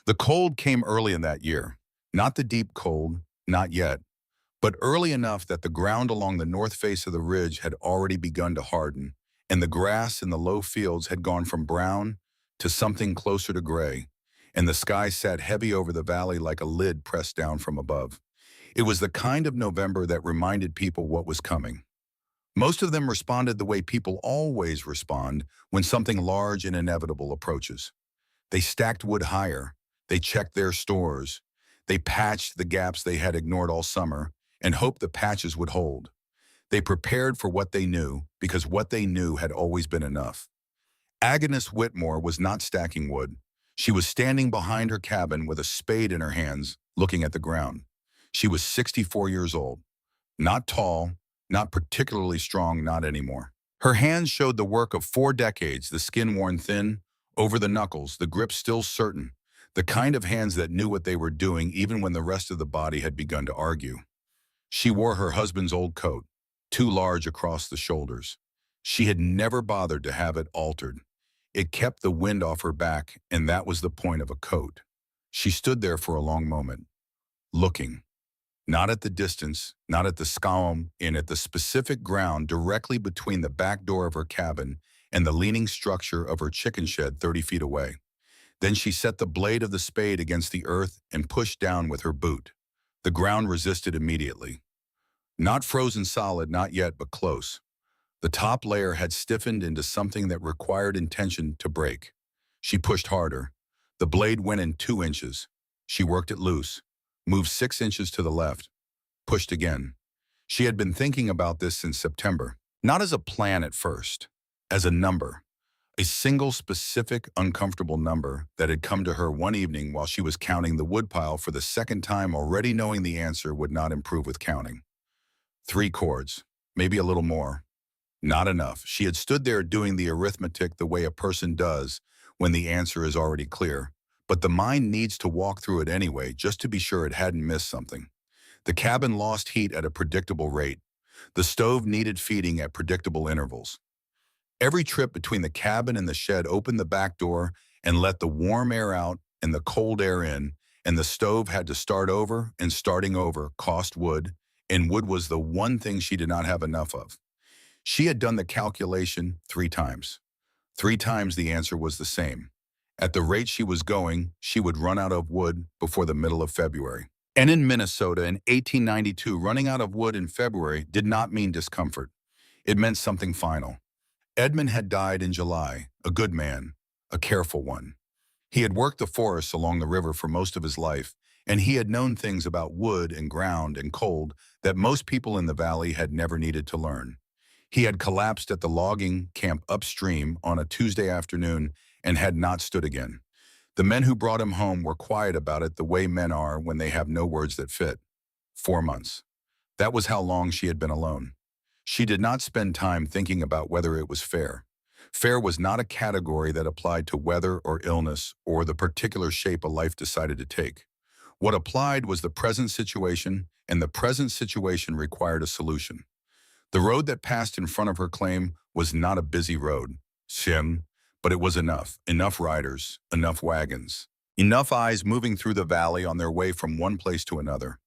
The cold came early in that year. Not the deep cold, not yet, but early enough that the ground along the north face of the ridge had already begun to harden, and the grass in the low fields had gone from brown to something closer to gray, and the sky sat heavy over the valley like a lid pressed down from above. It was the kind of November that reminded people what was coming. Most of them responded the way people always respond when something large and inevitable approaches. They stacked wood higher, they checked their stores, they patched the gaps they had ignored all summer and hoped the patches would hold. They prepared for what they knew because what they knew had always been enough. Agnes Whitmore was not stacking wood. She was standing behind her cabin with a spade in her hands, looking at the ground. She was 64 years old. Not tall, not particularly strong, not anymore. Her hands showed the work of 4 decades, the skin worn thin, over the knuckles, the grip still certain, the kind of hands that knew what they were doing even when the rest of the body had begun to argue. She wore her husband's old coat, too large across the shoulders. She had never bothered to have it altered. It kept the wind off her back, and that was the point of a coat. She stood there for a long moment, looking. Not at the distance, not at the sky, and at the specific ground directly between the back door of her cabin and the leaning structure of her chicken shed 30 feet away. Then she set the blade of the spade against the earth and pushed down with her boot. The ground resisted immediately. Not frozen solid, not yet, but close. The top layer had stiffened into something that required intention to break. She pushed harder. The blade went in 2 inches. She worked it loose, moved 6 inches to the left, pushed again. She had been thinking about this since September, not as a plan at first, as a number, a single specific uncomfortable number that had come to her one evening while she was counting the woodpile for the second time, already knowing the answer would not improve with counting. 3 chords, maybe a little more. Not enough. She had stood there doing the arithmetic the way a person does when the answer is already clear, but the mind needs to walk through it anyway just to be sure it hadn't missed something. The cabin lost heat at a predictable rate. The stove needed feeding at predictable intervals. Every trip between the cabin and the shed opened the back door and let the warm air out and the cold air in, and the stove had to start over, and starting over cost wood, and wood was the one thing she did not have enough of. She had done the calculation 3 times. 3 times the answer was the same. At the rate she was going, she would run out of wood before the middle of February. And in Minnesota in 1892, running out of wood in February did not mean discomfort. It meant something final. Edmund had died in July, a good man, a careful one. He had worked the forests along the river for most of his life, and he had known things about wood and ground and cold that most people in the valley had never needed to learn. He had collapsed at the logging camp upstream on a Tuesday afternoon and had not stood again. The men who brought him home were quiet about it the way men are when they have no words that fit. 4 months. That was how long she had been alone. She did not spend time thinking about whether it was fair. Fair was not a category that applied to weather or illness or the particular shape a life decided to take. What applied was the present situation, and the present situation required a solution. The road that passed in front of her claim was not a busy road, but it was enough riders, enough wagons, enough eyes moving through the valley on their way from one place to another.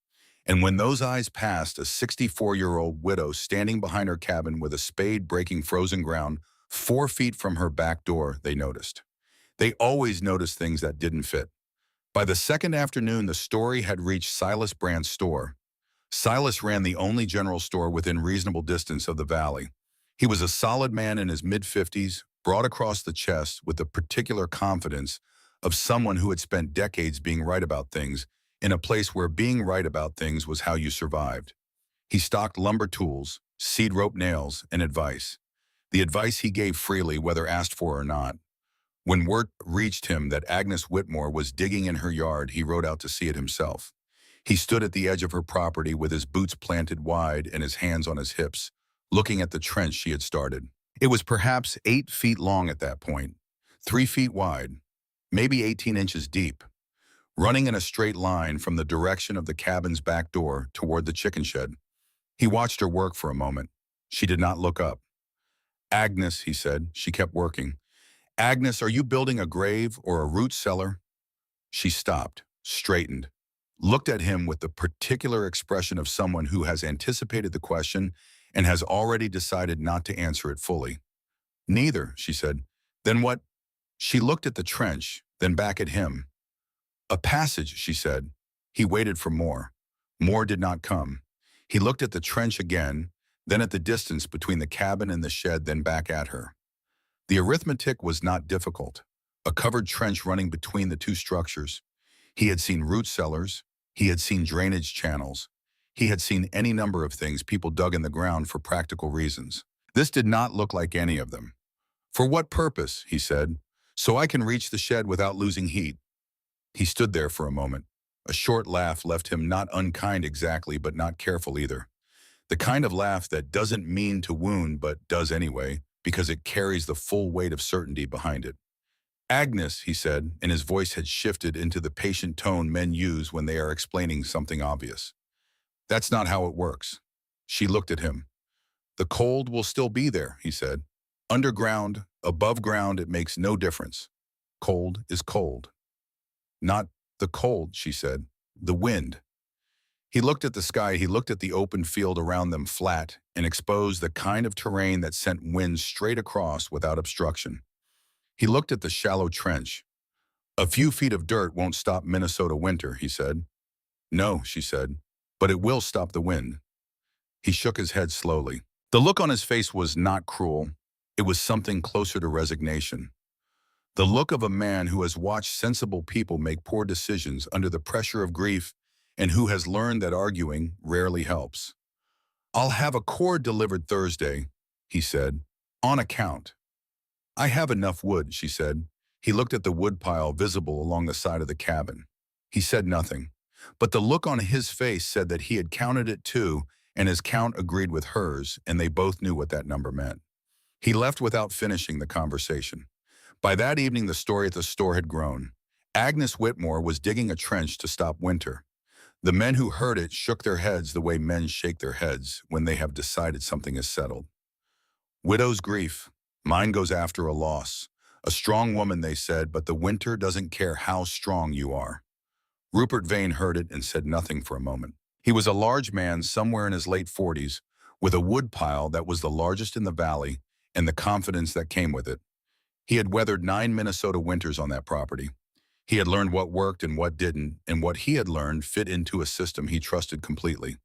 And when those eyes passed, a 64-year-old widow standing behind her cabin with a spade breaking frozen ground 4 feet from her back door, they noticed. They always noticed things that didn't fit. By the second afternoon, the story had reached Silas Brandt's store. Silas ran the only general store within reasonable distance of the valley. He was a solid man in his mid-50s, broad across the chest with the particular confidence of someone who had spent decades being right about things in a place where being right about things was how you survived. He stocked lumber tools, seed rope nails, and advice. The advice he gave freely, whether asked for or not. When word reached him that Agnes Whitmore was digging in her yard, he rode out to see it himself. He stood at the edge of her property with his boots planted wide and his hands on his hips, looking at the trench she had started. It was perhaps 8 feet long at that point, 3 feet wide, maybe 18 inches deep, running in a straight line from the direction of the cabin's back door toward the chicken shed. He watched her work for a moment. She did not look up. "Agnes," he said. She kept working. "Agnes, are you building a grave or a root cellar?" She stopped, straightened, looked at him with the particular expression of someone who has anticipated the question and has already decided not to answer it fully. Neither, she said. Then what? She looked at the trench, then back at him. A passage, she said. He waited for more. More did not come. He looked at the trench again, then at the distance between the cabin and the shed, then back at her. The arithmetic was not difficult. A covered trench running between the two structures. He had seen root cellars. He had seen drainage channels. He had seen any number of things people dug in the ground for practical reasons. This did not look like any of them. For what purpose, he said, so I can reach the shed without losing heat. He stood there for a moment. A short laugh left him not unkind exactly, but not careful either. The kind of laugh that doesn't mean to wound, but does anyway, because it carries the full weight of certainty behind it. Agnes, he said, and his voice had shifted into the patient tone men use when they are explaining something obvious. That's not how it works. She looked at him. The cold will still be there, he said. Underground, above ground, it makes no difference. Cold is cold. Not the cold, she said. The wind. He looked at the sky, he looked at the open field around them, flat and exposed, the kind of terrain that sent winds straight across without obstruction. He looked at the shallow trench. A few feet of dirt won't stop Minnesota winter, he said. No, she said, but it will stop the wind. He shook his head slowly. The look on his face was not cruel. It was something closer to resignation. The look of a man who has watched sensible people make poor decisions under the pressure of grief and who has learned that arguing rarely helps. I'll have a cord delivered Thursday, he said, on account. I have enough wood, she said. He looked at the wood pile visible along the side of the cabin. He said nothing, but the look on his face said that he had counted it too, and his count agreed with hers, and they both knew what that number meant. He left without finishing the conversation. By that evening, the story at the store had grown. Agnes Whitmore was digging a trench to stop winter. The men who heard it shook their heads the way men shake their heads when they have decided something is settled. Widow's grief. Mine goes after a loss. A strong woman, they said, but the winter doesn't care how strong you are. Rupert Vane heard it and said nothing for a moment. He was a large man somewhere in his late 40s, with a wood pile that was the largest in the valley and the confidence that came with it. He had weathered 9 Minnesota winters on that property. He had learned what worked and what didn't, and what he had learned fit into a system he trusted completely.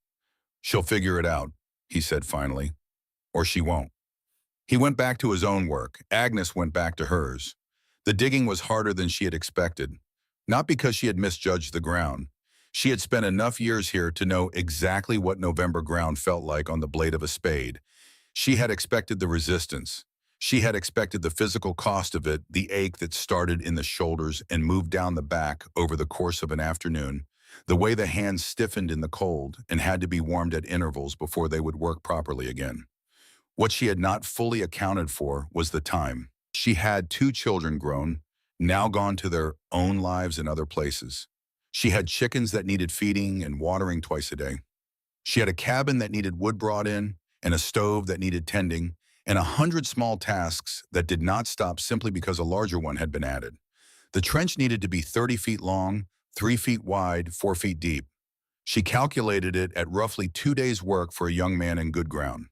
She'll figure it out, he said finally, or she won't. He went back to his own work. Agnes went back to hers. The digging was harder than she had expected, not because she had misjudged the ground. She had spent enough years here to know exactly what November ground felt like on the blade of a spade. She had expected the resistance. She had expected the physical cost of it, the ache that started in the shoulders and moved down the back over the course of an afternoon, the way the hands stiffened in the cold and had to be warmed at intervals before they would work properly again. What she had not fully accounted for was the time. She had 2 children grown, now gone to their own lives in other places. She had chickens that needed feeding and watering twice a day. She had a cabin that needed wood brought in and a stove that needed tending, and 100 small tasks that did not stop simply because a larger one had been added. The trench needed to be 30 feet long, 3 feet wide, 4 feet deep. She calculated it at roughly 2 days' work for a young man in good ground.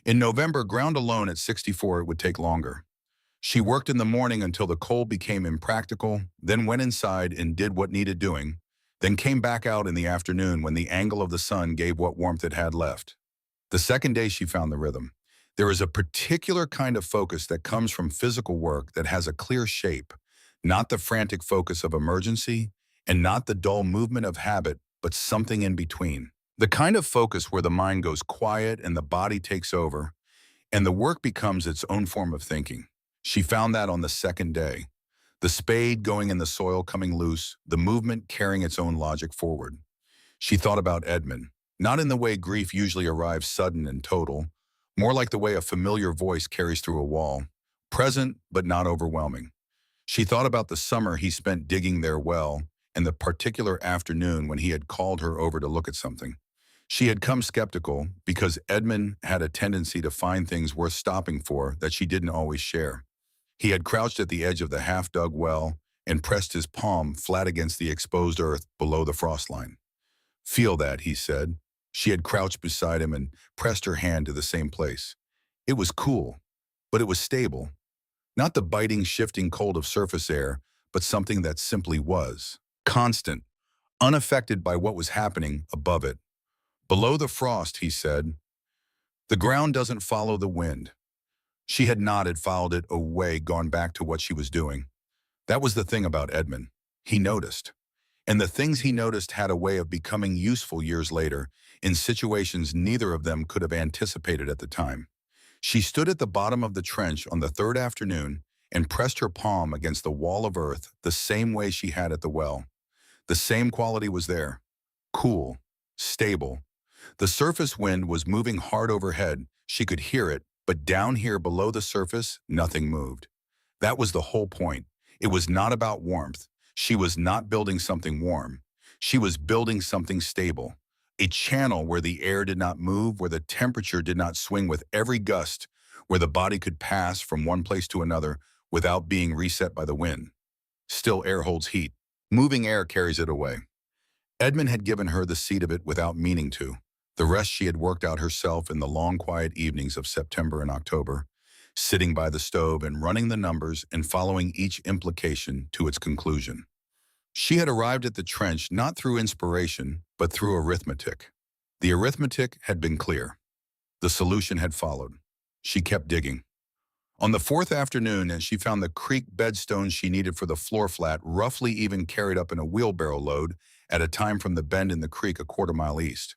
In November, ground alone at 64, it would take longer. She worked in the morning until the cold became impractical, then went inside and did what needed doing, then came back out in the afternoon when the angle of the sun gave what warmth it had left. The second day she found the rhythm. There is a particular kind of focus that comes from physical work that has a clear shape, not the frantic focus of emergency and not the dull movement of habit, but something in between. The kind of focus where the mind goes quiet and the body takes over, and the work becomes its own form of thinking. She found that on the second day. The spade going in the soil coming loose, the movement carrying its own logic forward. She thought about Edmund, not in the way grief usually arrives sudden and total, more like the way a familiar voice carries through a wall, present but not overwhelming. She thought about the summer he spent digging their well and the particular afternoon when he had called her over to look at something. She had come skeptical because Edmund had a tendency to find things worth stopping for that she didn't always share. He had crouched at the edge of the half-dug well and pressed his palm flat against the exposed earth below the frost line. "Feel that," he said. She had crouched beside him and pressed her hand to the same place. It was cool, but it was stable. Not the biting, shifting cold of surface air, but something that simply was. Constant, unaffected by what was happening above it. "Below the frost," he said, "the ground doesn't follow the wind." She had nodded, followed it away, gone back to what she was doing. That was the thing about Edmund. He noticed. And the things he noticed had a way of becoming useful years later, in situations neither of them could have anticipated at the time. She stood at the bottom of the trench on the third afternoon and pressed her palm against the wall of earth the same way she had at the well. The same quality was there. Cool. Stable. The surface wind was moving hard overhead. She could hear it, but down here below the surface, nothing moved. That was the whole point. It was not about warmth. She was not building something warm. She was building something stable. A channel where the air did not move, where the temperature did not swing with every gust, where the body could pass from one place to another without being reset by the wind. Still air holds heat. Moving air carries it away. Edmund had given her the seed of it without meaning to. The rest she had worked out herself in the long, quiet evenings of September and October, sitting by the stove and running the numbers and following each implication to its conclusion. She had arrived at the trench not through inspiration, but through arithmetic. The arithmetic had been clear. The solution had followed. She kept digging. On the fourth afternoon, as she found the creek bedstones she needed for the floor flat roughly even carried up in a wheelbarrow load at a time from the bend in the creek a quarter-mile east.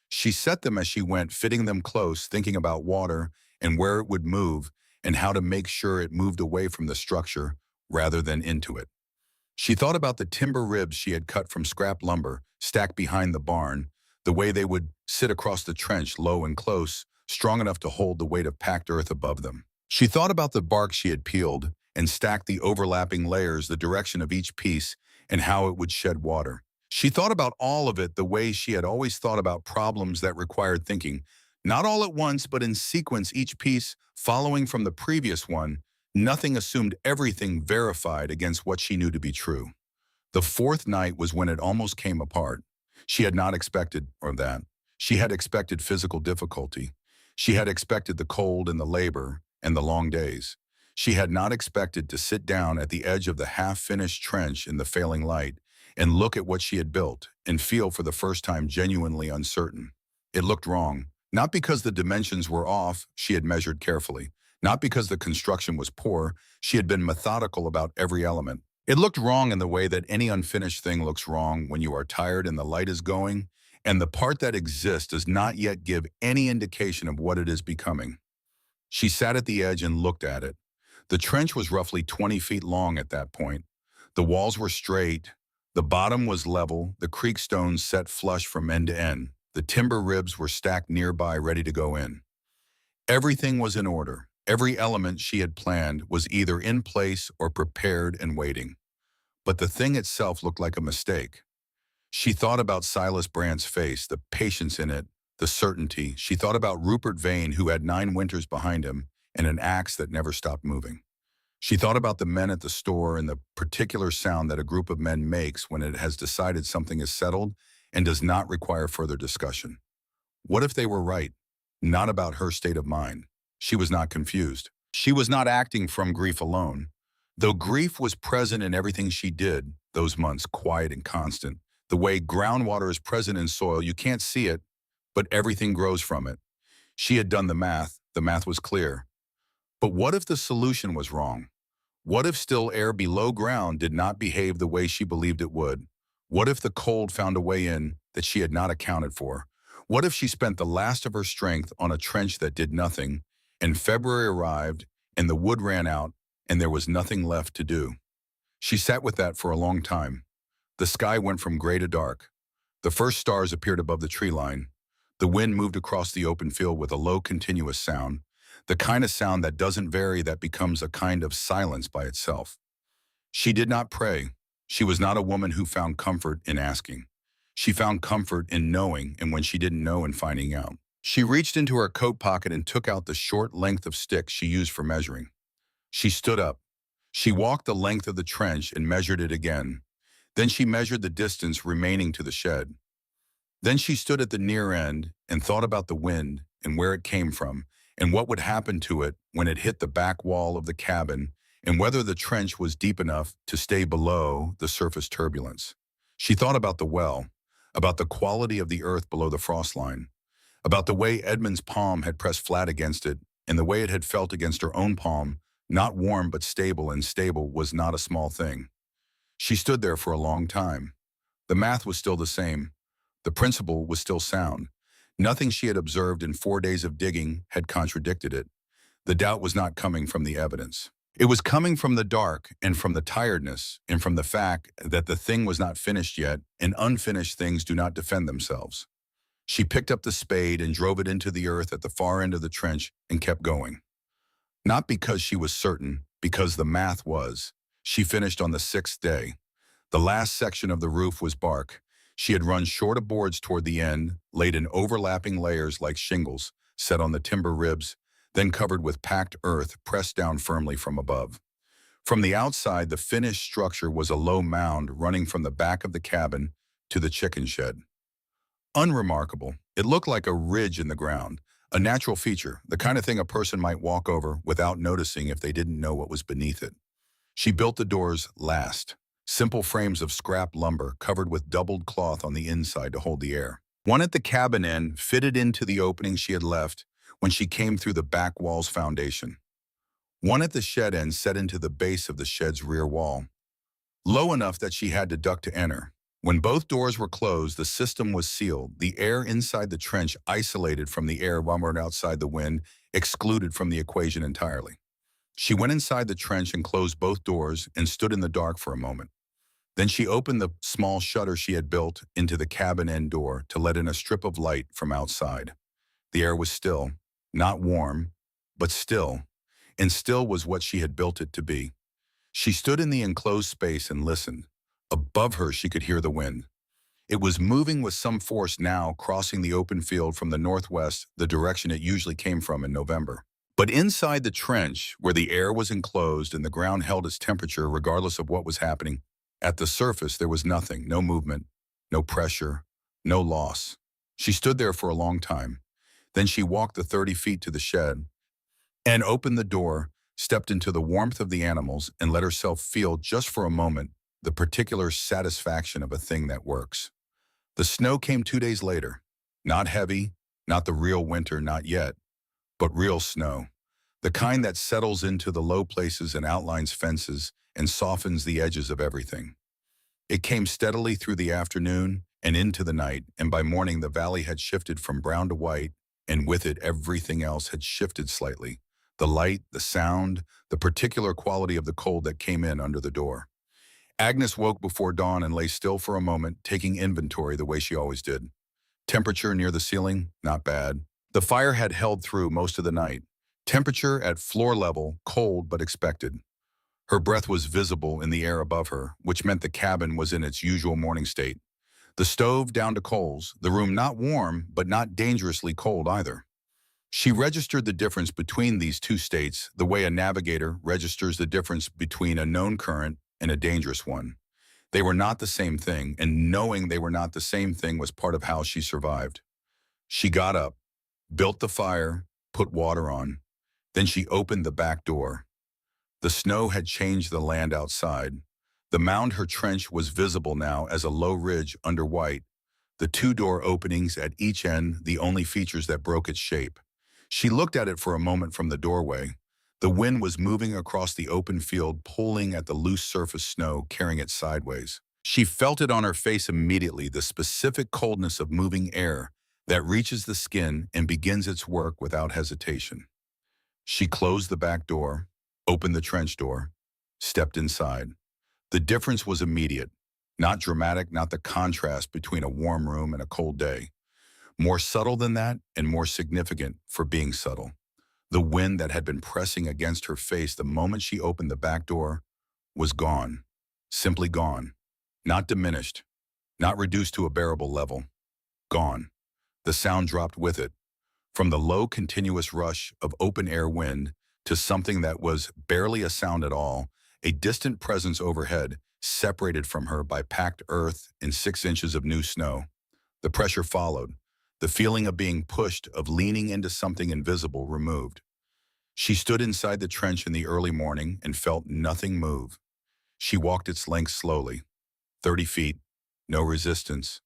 She set them as she went, fitting them close, thinking about water and where it would move and how to make sure it moved away from the structure rather than into it. She thought about the timber ribs she had cut from scrap lumber, stacked behind the barn, the way they would sit across the trench, low and close, strong enough to hold the weight of packed earth above them. She thought about the bark she had peeled and stacked the overlapping layers, the direction of each piece, and how it would shed water. She thought about all of it the way she had always thought about problems that required thinking, not all at once, but in sequence, each piece following from the previous one. Nothing assumed, everything verified against what she knew to be true. The fourth night was when it almost came apart. She had not expected that. She had expected physical difficulty. She had expected the cold and the labor and the long days. She had not expected to sit down at the edge of the half-finished trench in the failing light and look at what she had built and feel for the first time genuinely uncertain. It looked wrong, not because the dimensions were off, she had measured carefully, not because the construction was poor, she had been methodical about every element. It looked wrong in the way that any unfinished thing looks wrong when you are tired and the light is going, and the part that exists does not yet give any indication of what it is becoming. She sat at the edge and looked at it. The trench was roughly 20 feet long at that point. The walls were straight. The bottom was level, the creek stones set flush from end to end. The timber ribs were stacked nearby, ready to go in. Everything was in order. Every element she had planned was either in place or prepared and waiting. But the thing itself looked like a mistake. She thought about Silas Brandt's face, the patience in it, the certainty. She thought about Rupert Vane, who had 9 winters behind him and an axe that never stopped moving. She thought about the men at the store and the particular sound that a group of men makes when it has decided something is settled and does not require further discussion. What if they were right? Not about her state of mind. She was not confused. She was not acting from grief alone. Though grief was present in everything she did, those months, quiet and constant, the way groundwater is present in soil, you can't see it, but everything grows from it. She had done the math was clear. But what if the solution was wrong? What if still air below ground did not behave the way she believed it would? What if the cold found a way in that she had not accounted for? What if she spent the last of her strength on a trench that did nothing, and February arrived, and the wood ran out, and there was nothing left to do? She sat with that for a long time. The sky went from gray to dark. The first stars appeared above the tree line. The wind moved across the open field with a low, continuous sound, the kind of sound that doesn't vary, that becomes a kind of silence by itself. She did not pray. She was not a woman who found comfort in asking. She found comfort in knowing, and when she didn't know, in finding out. She reached into her coat pocket and took out the short length of stick she used for measuring. She stood up. She walked the length of the trench and measured it again. Then she measured the distance remaining to the shed. Then she stood at the near end and thought about the wind and where it came from and what would happen to it when it hit the back wall of the cabin and whether the trench was deep enough to stay below the surface turbulence. She thought about the well, about the quality of the earth below the frost line, about the way Edmund's palm had pressed flat against it and the way it had felt against her own palm, not warm but stable, and stable was not a small thing. She stood there for a long time. The math was still the same. The principle was still sound. Nothing she had observed in 4 days of digging had contradicted it. The doubt was not coming from the evidence. It was coming from the dark and from the tiredness and from the fact that the thing was not finished yet, and unfinished things do not defend themselves. She picked up the spade and drove it into the earth at the far end of the trench and kept going. Not because she was certain, because the math was. She finished on the 6th day. The last section of the roof was bark. She had run short of boards toward the end, laid in overlapping layers like shingles, set on the timber ribs, then covered with packed earth pressed down firmly from above. From the outside, the finished structure was a low mound running from the back of the cabin to the chicken shed. Unremarkable, it looked like a ridge in the ground, a natural feature, the kind of thing a person might walk over without noticing if they didn't know what was beneath it. She built the doors last, simple frames of scrap lumber covered with doubled cloth on the inside to hold the air. One at the cabin end fitted into the opening she had left when she came through the back wall's foundation. One at the shed end set into the base of the shed's rear wall, low enough that she had to duck to enter. When both doors were closed, the system was sealed, the air inside the trench isolated from the air rumbled outside the wind, excluded from the equation entirely. She went inside the trench and closed both doors and stood in the dark for a moment. Then she opened the small shutter she had built into the cabin end door to let in a strip of light from outside. The air was still, not warm, but still, and still was what she had built it to be. She stood in the enclosed space and listened. Above her, she could hear the wind. It was moving with some force now, crossing the open field from the northwest, the direction it usually came from in November. But inside the trench, where the air was enclosed and the ground held its temperature regardless of what was happening, at the surface there was nothing, no movement, no pressure, no loss. She stood there for a long time. Then she walked the 30 feet to the shed and opened the door, stepped into the warmth of the animals, and let herself feel just for a moment the particular satisfaction of a thing that works. The snow came 2 days later. Not heavy, not the real winter, not yet, but real snow. The kind that settles into the low places and outlines fences and softens the edges of everything. It came steadily through the afternoon and into the night, and by morning the valley had shifted from brown to white, and with it everything else had shifted slightly. The light, the sound, the particular quality of the cold that came in under the door. Agnes woke before dawn and lay still for a moment, taking inventory the way she always did. Temperature near the ceiling, not bad. The fire had held through most of the night. Temperature at floor level, cold but expected. Her breath was visible in the air above her, which meant the cabin was in its usual morning state. The stove down to coals, the room not warm but not dangerously cold either. She registered the difference between these two states the way a navigator registers the difference between a known current and a dangerous one. They were not the same thing, and knowing they were not the same thing was part of how she survived. She got up, built the fire, put water on. Then she opened the back door. The snow had changed the land outside. The mound her trench was visible now as a low ridge under white, the 2 door openings at each end the only features that broke its shape. She looked at it for a moment from the doorway. The wind was moving across the open field, pulling at the loose surface snow, carrying it sideways. She felt it on her face immediately, the specific coldness of moving air that reaches the skin and begins its work without hesitation. She closed the back door, opened the trench door, stepped inside. The difference was immediate, not dramatic, not the contrast between a warm room and a cold day. More subtle than that and more significant for being subtle. The wind that had been pressing against her face the moment she opened the back door was gone, simply gone, not diminished, not reduced to a bearable level, gone. The sound dropped with it, from the low continuous rush of open-air wind to something that was barely a sound at all, A distant presence overhead, separated from her by packed earth and 6 inches of new snow. The pressure followed, the feeling of being pushed, of leaning into something invisible, removed. She stood inside the trench in the early morning and felt nothing move. She walked its length slowly. 30 feet, no resistance,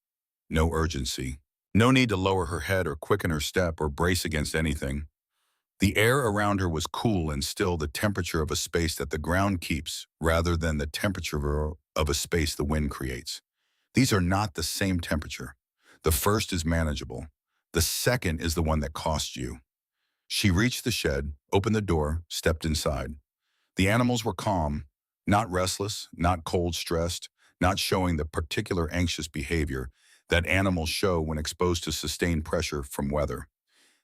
no urgency. No need to lower her head or quicken her step or brace against anything. The air around her was cool and still, the temperature of a space that the ground keeps, rather than the temperature of a space the wind creates. These are not the same temperature. The first is manageable. The second is the one that costs you. She reached the shed, opened the door, stepped inside. The animals were calm, not restless, not cold stressed, not showing the particular anxious behavior that animals show when exposed to sustained pressure from weather.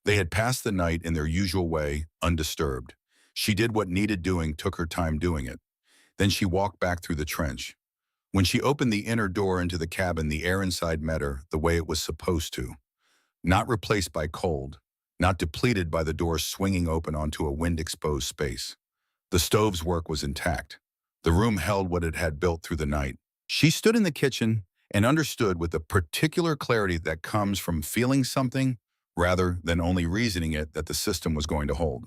They had passed the night in their usual way, undisturbed. She did what needed doing, took her time doing it. Then she walked back through the trench. When she opened the inner door into the cabin, the air inside met her the way it was supposed to. Not replaced by cold, not depleted by the door swinging open onto a wind-exposed space. The stove's work was intact. The room held what it had built through the night. She stood in the kitchen and understood with the particular clarity that comes from feeling something rather than only reasoning it that the system was going to hold.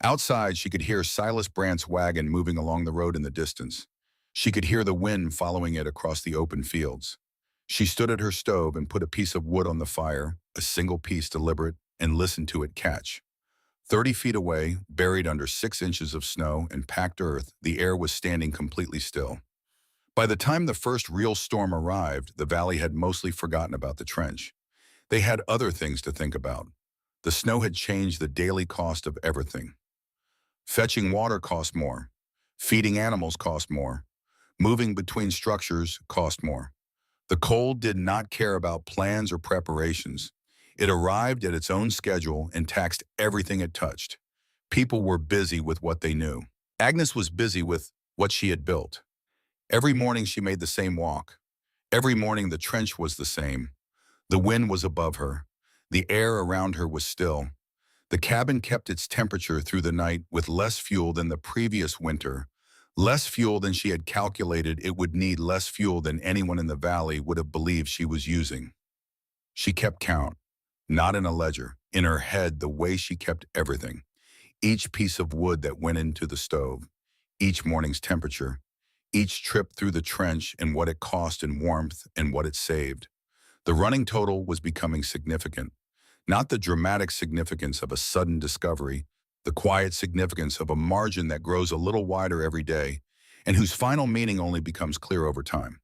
Outside, she could hear Silas Brandt's wagon moving along the road in the distance. She could hear the wind following it across the open fields. She stood at her stove and put a piece of wood on the fire, a single piece deliberate, and listened to it catch. 30 feet away, buried under 6 inches of snow and packed earth, the air was standing completely still. By the time the first real storm arrived, the valley had mostly forgotten about the trench. They had other things to think about. The snow had changed the daily cost of everything. Fetching water cost more. Feeding animals cost more. Moving between structures cost more. The cold did not care about plans or preparations. It arrived at its own schedule and taxed everything it touched. People were busy with what they knew. Agnes was busy with what she had built. Every morning she made the same walk. Every morning the trench was the same. The wind was above her. The air around her was still. The cabin kept its temperature through the night with less fuel than the previous winter. Less fuel than she had calculated it would need, less fuel than anyone in the valley would have believed she was using. She kept count, not in a ledger, in her head, the way she kept everything. Each piece of wood that went into the stove, each morning's temperature, each trip through the trench and what it cost in warmth and what it saved. The running total was becoming significant, not the dramatic significance of a sudden discovery, the quiet significance of a margin that grows a little wider every day and whose final meaning only becomes clear over time.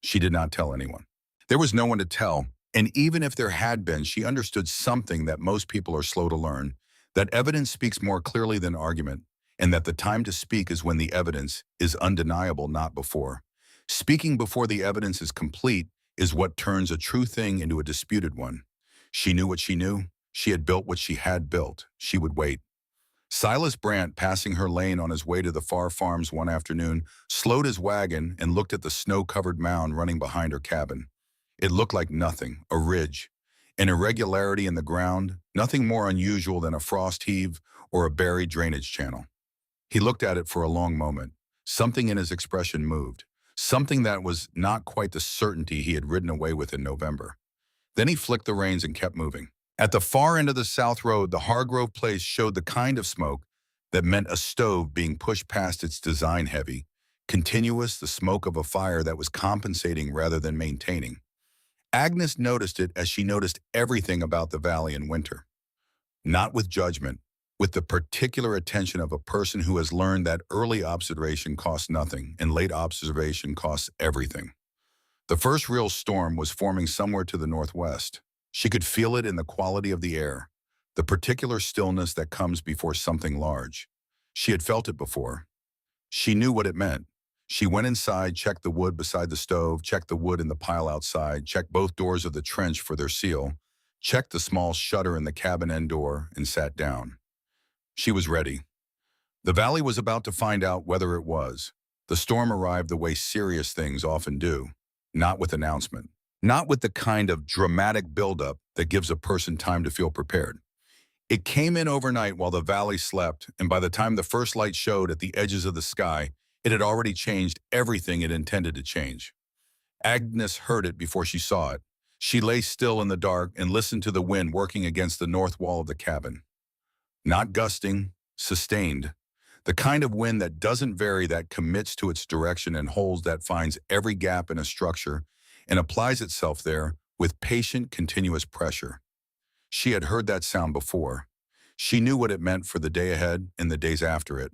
She did not tell anyone. There was no one to tell, and even if there had been, she understood something that most people are slow to learn, that evidence speaks more clearly than argument, and that the time to speak is when the evidence is undeniable, not before. Speaking before the evidence is complete is what turns a true thing into a disputed one. She knew what she knew. She had built what she had built. She would wait. Silas Brandt, passing her lane on his way to the far farms one afternoon, slowed his wagon and looked at the snow-covered mound running behind her cabin. It looked like nothing, a ridge, an irregularity in the ground, nothing more unusual than a frost heave or a buried drainage channel. He looked at it for a long moment. Something in his expression moved, something that was not quite the certainty he had ridden away with in November. Then he flicked the reins and kept moving. At the far end of the south road, the Hargrove place showed the kind of smoke that meant a stove being pushed past its design, heavy, continuous, the smoke of a fire that was compensating rather than maintaining. Agnes noticed it as she noticed everything about the valley in winter. Not with judgment, with the particular attention of a person who has learned that early observation costs nothing and late observation costs everything. The first real storm was forming somewhere to the northwest. She could feel it in the quality of the air, the particular stillness that comes before something large. She had felt it before. She knew what it meant. She went inside, checked the wood beside the stove, checked the wood in the pile outside, checked both doors of the trench for their seal, checked the small shutter in the cabin end door, and sat down. She was ready. The valley was about to find out whether it was. The storm arrived the way serious things often do, not with announcement, not with the kind of dramatic buildup that gives a person time to feel prepared. It came in overnight while the valley slept, and by the time the first light showed at the edges of the sky, It had already changed everything it intended to change. Agnes heard it before she saw it. She lay still in the dark and listened to the wind working against the north wall of the cabin. Not gusting, sustained. The kind of wind that doesn't vary, that commits to its direction and holds, that finds every gap in a structure and applies itself there with patient, continuous pressure. She had heard that sound before. She knew what it meant for the day ahead and the days after it.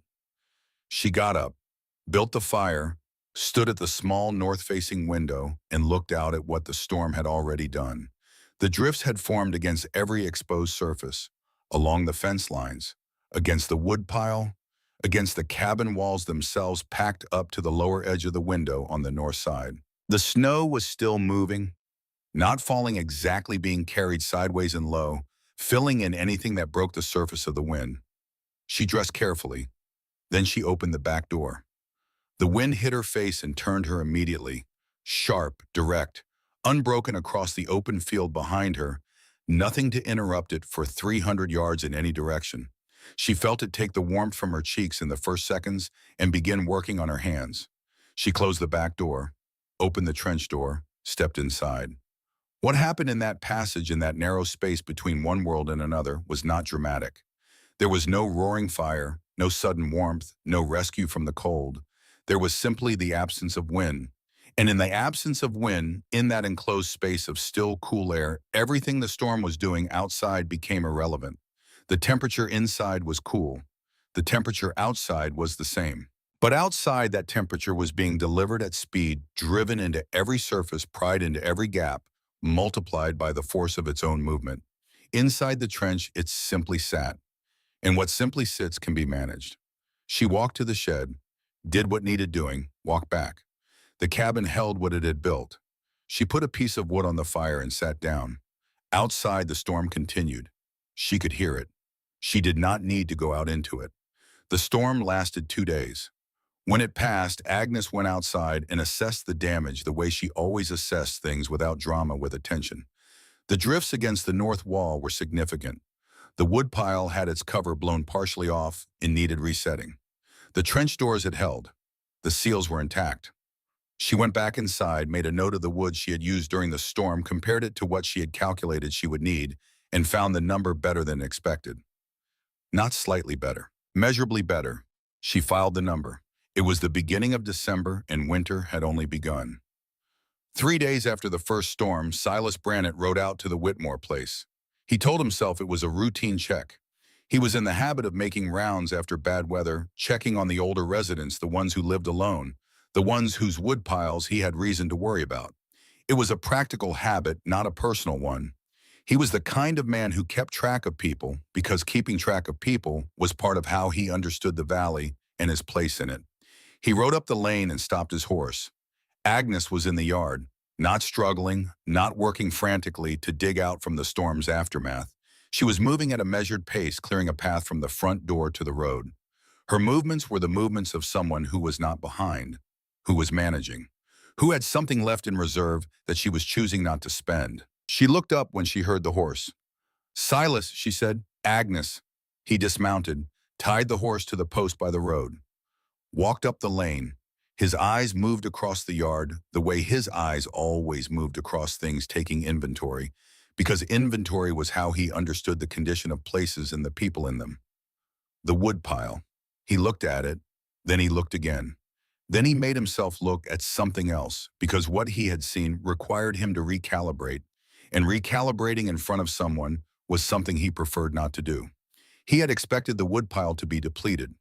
She got up, built the fire, stood at the small north-facing window, and looked out at what the storm had already done. The drifts had formed against every exposed surface, along the fence lines, against the wood pile, against the cabin walls themselves, packed up to the lower edge of the window on the north side. The snow was still moving, not falling exactly, being carried sideways and low, filling in anything that broke the surface of the wind. She dressed carefully. Then she opened the back door. The wind hit her face and turned her immediately, sharp, direct, unbroken across the open field behind her, nothing to interrupt it for 300 yards in any direction. She felt it take the warmth from her cheeks in the first seconds and begin working on her hands. She closed the back door, opened the trench door, stepped inside. What happened in that passage, in that narrow space between one world and another, was not dramatic. There was no roaring fire, no sudden warmth, no rescue from the cold. There was simply the absence of wind. And in the absence of wind, in that enclosed space of still, cool air, everything the storm was doing outside became irrelevant. The temperature inside was cool. The temperature outside was the same. But outside, that temperature was being delivered at speed, driven into every surface, pried into every gap, multiplied by the force of its own movement. Inside the trench, it simply sat. And what simply sits can be managed. She walked to the shed, did what needed doing, walked back. The cabin held what it had built. She put a piece of wood on the fire and sat down. Outside, the storm continued. She could hear it. She did not need to go out into it. The storm lasted 2 days. When it passed, Agnes went outside and assessed the damage the way she always assessed things, without drama, with attention. The drifts against the north wall were significant. The wood pile had its cover blown partially off and needed resetting. The trench doors had held. The seals were intact. She went back inside, made a note of the wood she had used during the storm, compared it to what she had calculated she would need, and found the number better than expected. Not slightly better, measurably better. She filed the number. It was the beginning of December, and winter had only begun. 3 days after the first storm, Silas Brannett rode out to the Whitmore place. He told himself it was a routine check. He was in the habit of making rounds after bad weather, checking on the older residents, the ones who lived alone, the ones whose wood piles he had reason to worry about. It was a practical habit, not a personal one. He was the kind of man who kept track of people, because keeping track of people was part of how he understood the valley and his place in it. He rode up the lane and stopped his horse. Agnes was in the yard, not struggling, not working frantically to dig out from the storm's aftermath. She was moving at a measured pace, clearing a path from the front door to the road. Her movements were the movements of someone who was not behind, who was managing, who had something left in reserve that she was choosing not to spend. She looked up when she heard the horse. "Silas," she said. "Agnes." He dismounted, tied the horse to the post by the road, walked up the lane. His eyes moved across the yard the way his eyes always moved across things, taking inventory, because inventory was how he understood the condition of places and the people in them. The wood pile. He looked at it, then he looked again. Then he made himself look at something else, because what he had seen required him to recalibrate, and recalibrating in front of someone was something he preferred not to do. He had expected the woodpile to be depleted.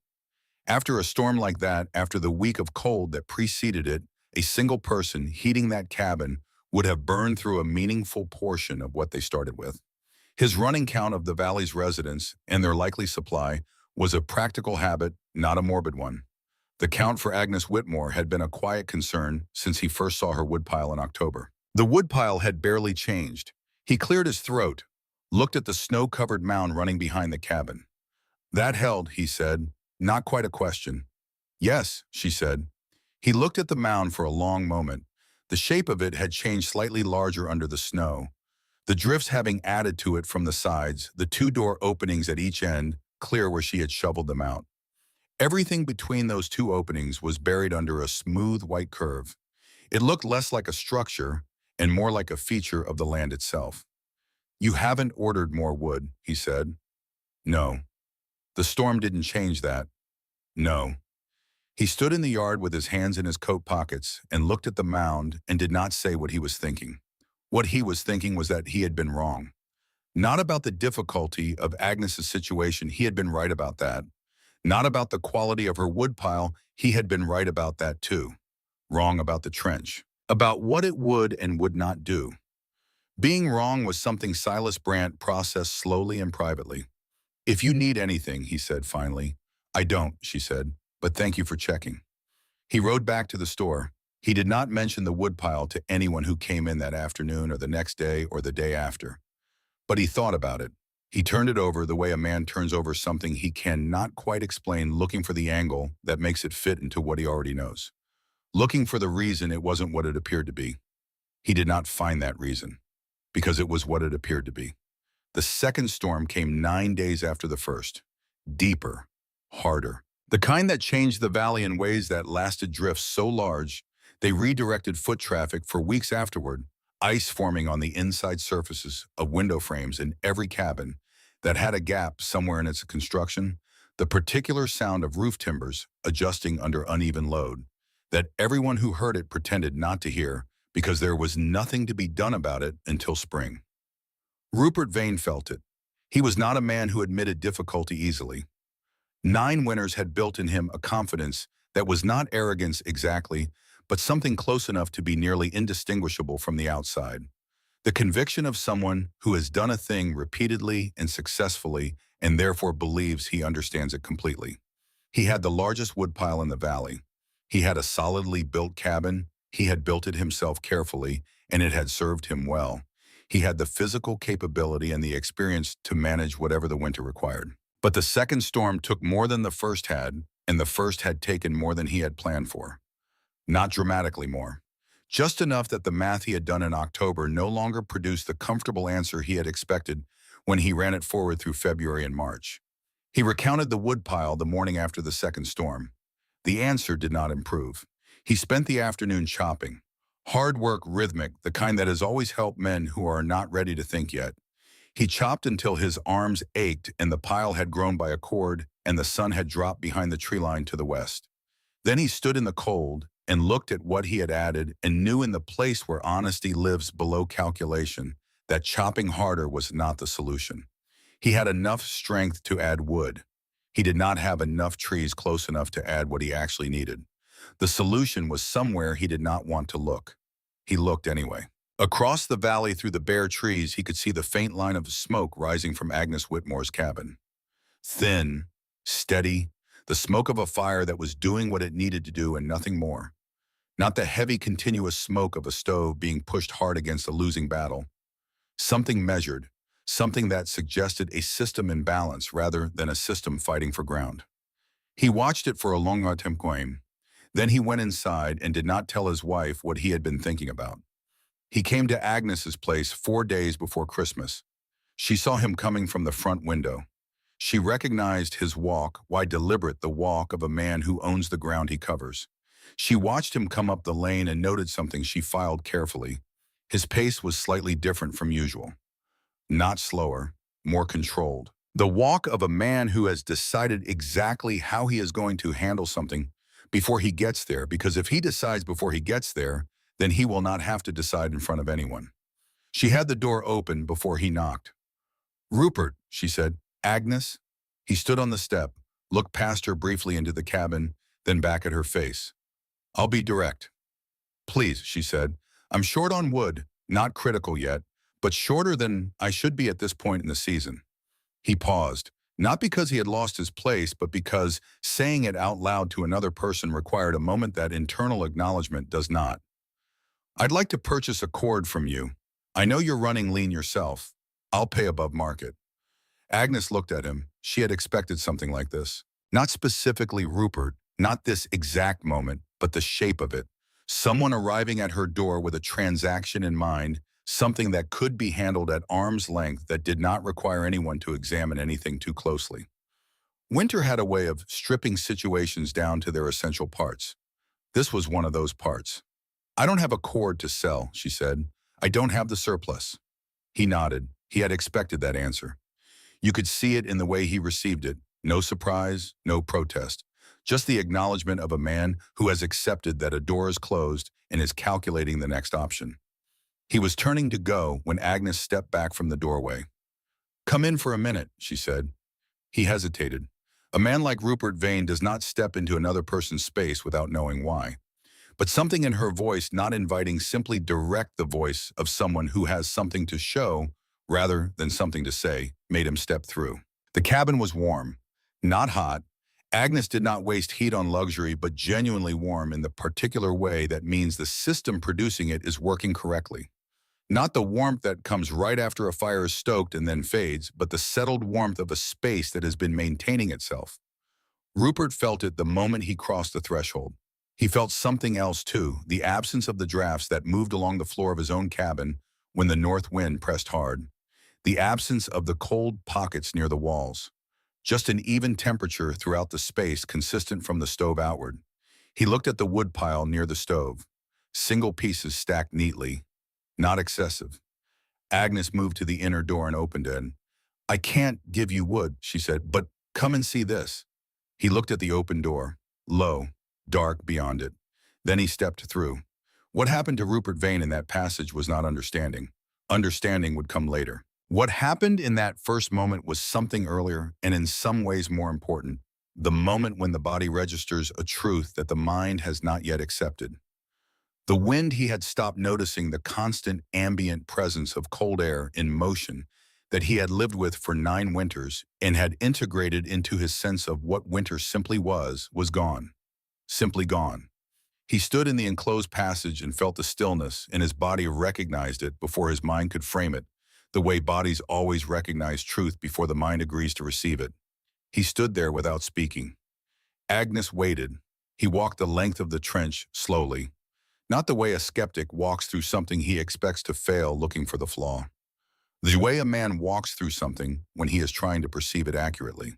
After a storm like that, after the week of cold that preceded it, a single person heating that cabin would have burned through a meaningful portion of what they started with. His running count of the valley's residents and their likely supply was a practical habit, not a morbid one. The count for Agnes Whitmore had been a quiet concern since he first saw her woodpile in October. The woodpile had barely changed. He cleared his throat, looked at the snow-covered mound running behind the cabin. "That held," he said. Not quite a question. "Yes," she said. He looked at the mound for a long moment. The shape of it had changed, slightly larger under the snow, the drifts having added to it from the sides, the 2 door openings at each end, clear where she had shoveled them out. Everything between those two openings was buried under a smooth white curve. It looked less like a structure and more like a feature of the land itself. "You haven't ordered more wood," he said. "No." "The storm didn't change that." "No." He stood in the yard with his hands in his coat pockets and looked at the mound and did not say what he was thinking. What he was thinking was that he had been wrong. Not about the difficulty of Agnes's situation, he had been right about that. Not about the quality of her woodpile, he had been right about that too. Wrong about the trench. About what it would and would not do. Being wrong was something Silas Brandt processed slowly and privately. "If you need anything," he said finally. "I don't," she said, "but thank you for checking." He rode back to the store. He did not mention the woodpile to anyone who came in that afternoon or the next day or the day after. But he thought about it. He turned it over the way a man turns over something he cannot quite explain, looking for the angle that makes it fit into what he already knows. Looking for the reason it wasn't what it appeared to be. He did not find that reason, because it was what it appeared to be. The second storm came 9 days after the first. Deeper, harder. The kind that changed the valley in ways that lasted drifts so large, they redirected foot traffic for weeks afterward, ice forming on the inside surfaces of window frames in every cabin that had a gap somewhere in its construction, the particular sound of roof timbers adjusting under uneven load, that everyone who heard it pretended not to hear because there was nothing to be done about it until spring. Rupert Vane felt it. He was not a man who admitted difficulty easily. 9 winters had built in him a confidence that was not arrogance exactly, but something close enough to be nearly indistinguishable from the outside. The conviction of someone who has done a thing repeatedly and successfully and therefore believes he understands it completely. He had the largest woodpile in the valley. He had a solidly built cabin. He had built it himself carefully, and it had served him well. He had the physical capability and the experience to manage whatever the winter required. But the second storm took more than the first had, and the first had taken more than he had planned for. Not dramatically more. Just enough that the math he had done in October no longer produced the comfortable answer he had expected when he ran it forward through February and March. He recounted the woodpile the morning after the second storm. The answer did not improve. He spent the afternoon chopping. Hard work, rhythmic, the kind that has always helped men who are not ready to think yet. He chopped until his arms ached and the pile had grown by a cord and the sun had dropped behind the tree line to the west. Then he stood in the cold and looked at what he had added and knew in the place where honesty lives below calculation that chopping harder was not the solution. He had enough strength to add wood. He did not have enough trees close enough to add what he actually needed. The solution was somewhere he did not want to look. He looked anyway. Across the valley through the bare trees, he could see the faint line of smoke rising from Agnes Whitmore's cabin. Thin, steady, the smoke of a fire that was doing what it needed to do and nothing more. Not the heavy, continuous smoke of a stove being pushed hard against a losing battle. Something measured, something that suggested a system in balance rather than a system fighting for ground. He watched it for a long time. Then he went inside and did not tell his wife what he had been thinking about. He came to Agnes's place 4 days before Christmas. She saw him coming from the front window. She recognized his walk, why deliberate the walk of a man who owns the ground he covers. She watched him come up the lane and noted something she filed carefully. His pace was slightly different from usual. Not slower, more controlled. The walk of a man who has decided exactly how he is going to handle something before he gets there, because if he decides before he gets there, then he will not have to decide in front of anyone. She had the door open before he knocked. "Rupert," she said. "Agnes?" He stood on the step, looked past her briefly into the cabin, then back at her face. "I'll be direct." "Please," she said. "I'm short on wood, not critical yet, but shorter than I should be at this point in the season." He paused, not because he had lost his place, but because saying it out loud to another person required a moment that internal acknowledgement does not. "I'd like to purchase a cord from you. I know you're running lean yourself. I'll pay above market." Agnes looked at him. She had expected something like this. Not specifically Rupert, not this exact moment, but the shape of it. Someone arriving at her door with a transaction in mind, something that could be handled at arm's length that did not require anyone to examine anything too closely. Winter had a way of stripping situations down to their essential parts. This was one of those parts. I don't have a cord to sell, she said. I don't have the surplus. He nodded. He had expected that answer. You could see it in the way he received it. No surprise, no protest. Just the acknowledgement of a man who has accepted that a door is closed and is calculating the next option. He was turning to go when Agnes stepped back from the doorway. Come in for a minute, she said. He hesitated. A man like Rupert Vane does not step into another person's space without knowing why. But something in her voice, not inviting, simply direct the voice of someone who has something to show rather than something to say, made him step through. The cabin was warm, not hot. Agnes did not waste heat on luxury, but genuinely warm in the particular way that means the system producing it is working correctly. Not the warmth that comes right after a fire is stoked and then fades, but the settled warmth of a space that has been maintaining itself. Rupert felt it the moment he crossed the threshold. He felt something else too, the absence of the drafts that moved along the floor of his own cabin when the north wind pressed hard. The absence of the cold pockets near the walls. Just an even temperature throughout the space consistent from the stove outward. He looked at the wood pile near the stove. Single pieces stacked neatly. Not excessive. Agnes moved to the inner door and opened it. I can't give you wood, she said, but come and see this. He looked at the open door. Low, dark beyond it. Then he stepped through. What happened to Rupert Vane in that passage was not understanding. Understanding would come later. What happened in that first moment was something earlier and in some ways more important. The moment when the body registers a truth that the mind has not yet accepted. The wind he had stopped noticing, the constant ambient presence of cold air in motion that he had lived with for 9 winters and had integrated into his sense of what winter simply was gone. Simply gone. He stood in the enclosed passage and felt the stillness, and his body recognized it before his mind could frame it, the way bodies always recognize truth before the mind agrees to receive it. He stood there without speaking. Agnes waited. He walked the length of the trench slowly. Not the way a skeptic walks through something he expects to fail looking for the flaw. The way a man walks through something when he is trying to perceive it accurately.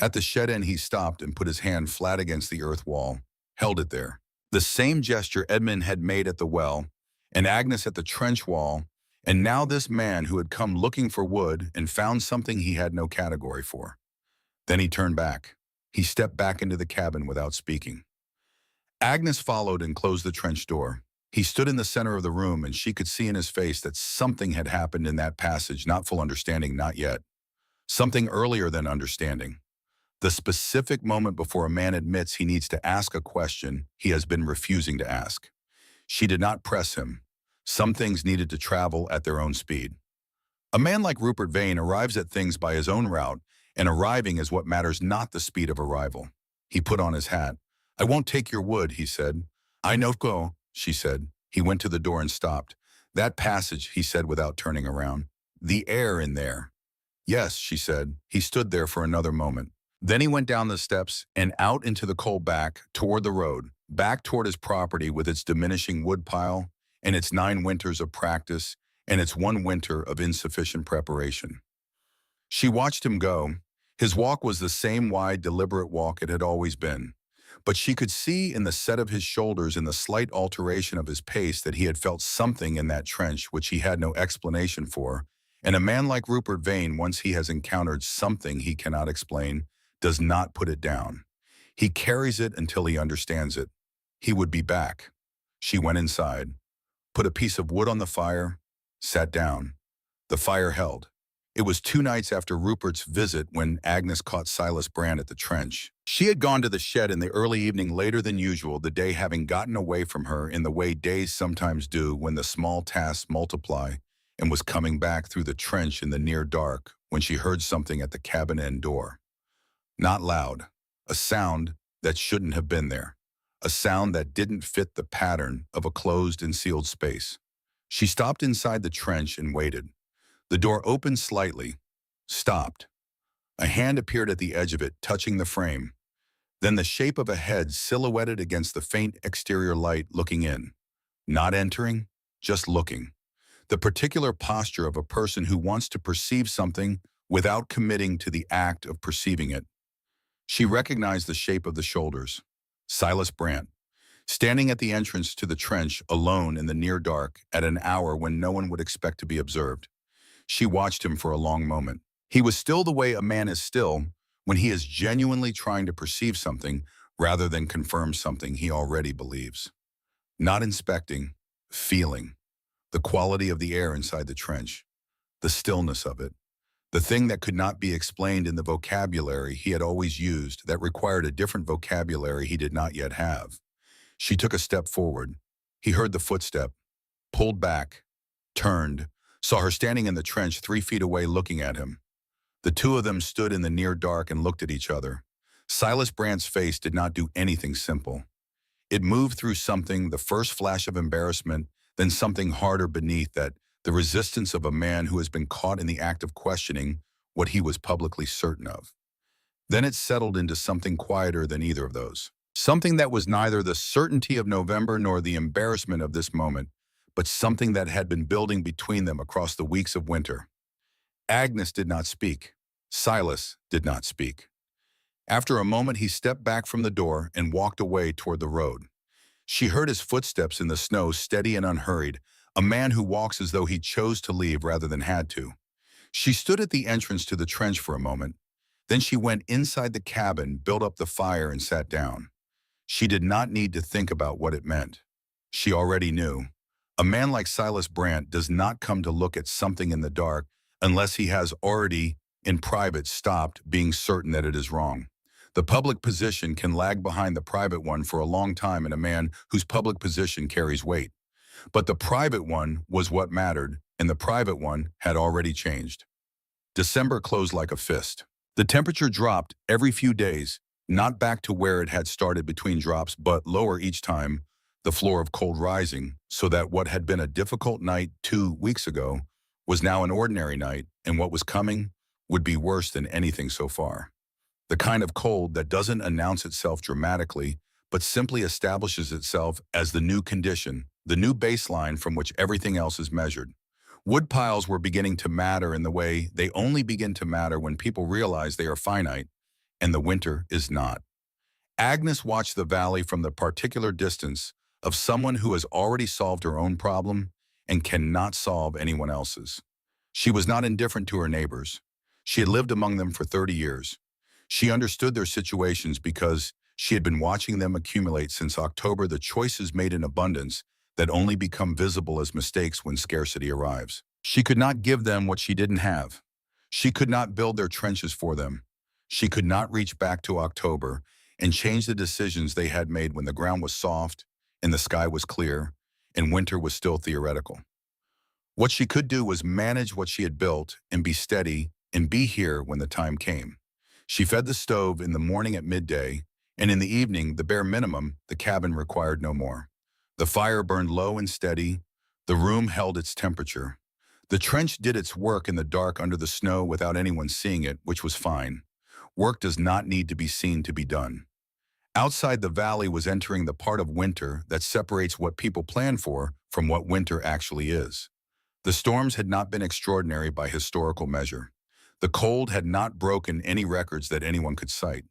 At the shed end he stopped and put his hand flat against the earth wall, held it there. The same gesture Edmund had made at the well, and Agnes at the trench wall, and now this man who had come looking for wood and found something he had no category for. Then he turned back. He stepped back into the cabin without speaking. Agnes followed and closed the trench door. He stood in the center of the room and she could see in his face that something had happened in that passage, not full understanding, not yet. Something earlier than understanding. The specific moment before a man admits he needs to ask a question he has been refusing to ask. She did not press him. Some things needed to travel at their own speed. A man like Rupert Vane arrives at things by his own route, and arriving is what matters, not the speed of arrival. He put on his hat. I won't take your wood, he said. I no go, she said. He went to the door and stopped. That passage, he said without turning around. The air in there. Yes, she said. He stood there for another moment. Then he went down the steps and out into the cold back toward the road, back toward his property with its diminishing wood pile and its 9 winters of practice and its 1 winter of insufficient preparation. She watched him go. His walk was the same wide, deliberate walk it had always been. But she could see in the set of his shoulders and the slight alteration of his pace that he had felt something in that trench which he had no explanation for. And a man like Rupert Vane, once he has encountered something he cannot explain, does not put it down. He carries it until he understands it. He would be back. She went inside, put a piece of wood on the fire, sat down. The fire held. It was 2 nights after Rupert's visit when Agnes caught Silas Brand at the trench. She had gone to the shed in the early evening later than usual, the day having gotten away from her in the way days sometimes do when the small tasks multiply, and was coming back through the trench in the near dark when she heard something at the cabin end door. Not loud. A sound that shouldn't have been there. A sound that didn't fit the pattern of a closed and sealed space. She stopped inside the trench and waited. The door opened slightly, stopped. A hand appeared at the edge of it, touching the frame. Then the shape of a head silhouetted against the faint exterior light, looking in. Not entering, just looking. The particular posture of a person who wants to perceive something without committing to the act of perceiving it. She recognized the shape of the shoulders. Silas Brandt, standing at the entrance to the trench alone in the near dark at an hour when no one would expect to be observed. She watched him for a long moment. He was still the way a man is still when he is genuinely trying to perceive something rather than confirm something he already believes. Not inspecting, feeling, the quality of the air inside the trench, the stillness of it, the thing that could not be explained in the vocabulary he had always used that required a different vocabulary he did not yet have. She took a step forward. He heard the footstep, pulled back, turned, saw her standing in the trench 3 feet away looking at him. The two of them stood in the near dark and looked at each other. Silas Brandt's face did not do anything simple. It moved through something, the first flash of embarrassment, then something harder beneath that, the resistance of a man who has been caught in the act of questioning what he was publicly certain of. Then it settled into something quieter than either of those. Something that was neither the certainty of November nor the embarrassment of this moment, but something that had been building between them across the weeks of winter. Agnes did not speak. Silas did not speak. After a moment, he stepped back from the door and walked away toward the road. She heard his footsteps in the snow, steady and unhurried, a man who walks as though he chose to leave rather than had to. She stood at the entrance to the trench for a moment. Then she went inside the cabin, built up the fire, and sat down. She did not need to think about what it meant. She already knew. A man like Silas Brandt does not come to look at something in the dark unless he has already, in private, stopped being certain that it is wrong. The public position can lag behind the private one for a long time in a man whose public position carries weight. But the private one was what mattered, and the private one had already changed. December closed like a fist. The temperature dropped every few days, not back to where it had started between drops, but lower each time, the floor of cold rising, so that what had been a difficult night 2 weeks ago was now an ordinary night, and what was coming would be worse than anything so far. The kind of cold that doesn't announce itself dramatically, but simply establishes itself as the new condition, the new baseline from which everything else is measured. Wood piles were beginning to matter in the way they only begin to matter when people realize they are finite, and the winter is not. Agnes watched the valley from the particular distance of someone who has already solved her own problem and cannot solve anyone else's. She was not indifferent to her neighbors. She had lived among them for 30 years. She understood their situations because she had been watching them accumulate since October, the choices made in abundance that only become visible as mistakes when scarcity arrives. She could not give them what she didn't have. She could not build their trenches for them. She could not reach back to October and change the decisions they had made when the ground was soft and the sky was clear and winter was still theoretical. What she could do was manage what she had built and be steady and be here when the time came. She fed the stove in the morning at midday, and in the evening, the bare minimum, the cabin required no more. The fire burned low and steady. The room held its temperature. The trench did its work in the dark under the snow without anyone seeing it, which was fine. Work does not need to be seen to be done. Outside, the valley was entering the part of winter that separates what people plan for from what winter actually is. The storms had not been extraordinary by historical measure. The cold had not broken any records that anyone could cite.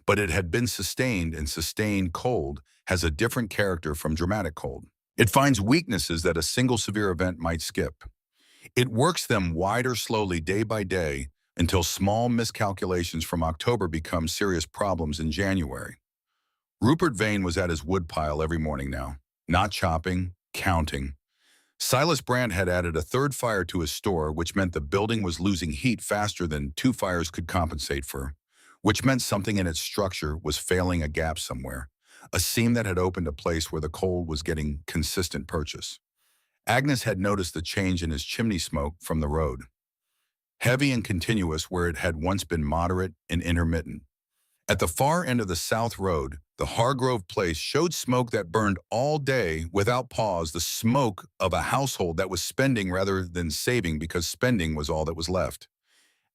But it had been sustained, and sustained cold has a different character from dramatic cold. It finds weaknesses that a single severe event might skip. It works them wider slowly day by day until small miscalculations from October become serious problems in January. Rupert Vane was at his woodpile every morning now, not chopping, counting. Silas Brandt had added a third fire to his store, which meant the building was losing heat faster than 2 fires could compensate for, which meant something in its structure was failing a gap somewhere, a seam that had opened a place where the cold was getting consistent purchase. Agnes had noticed the change in his chimney smoke from the road, heavy and continuous where it had once been moderate and intermittent. At the far end of the South Road, the Hargrove place showed smoke that burned all day without pause, the smoke of a household that was spending rather than saving because spending was all that was left.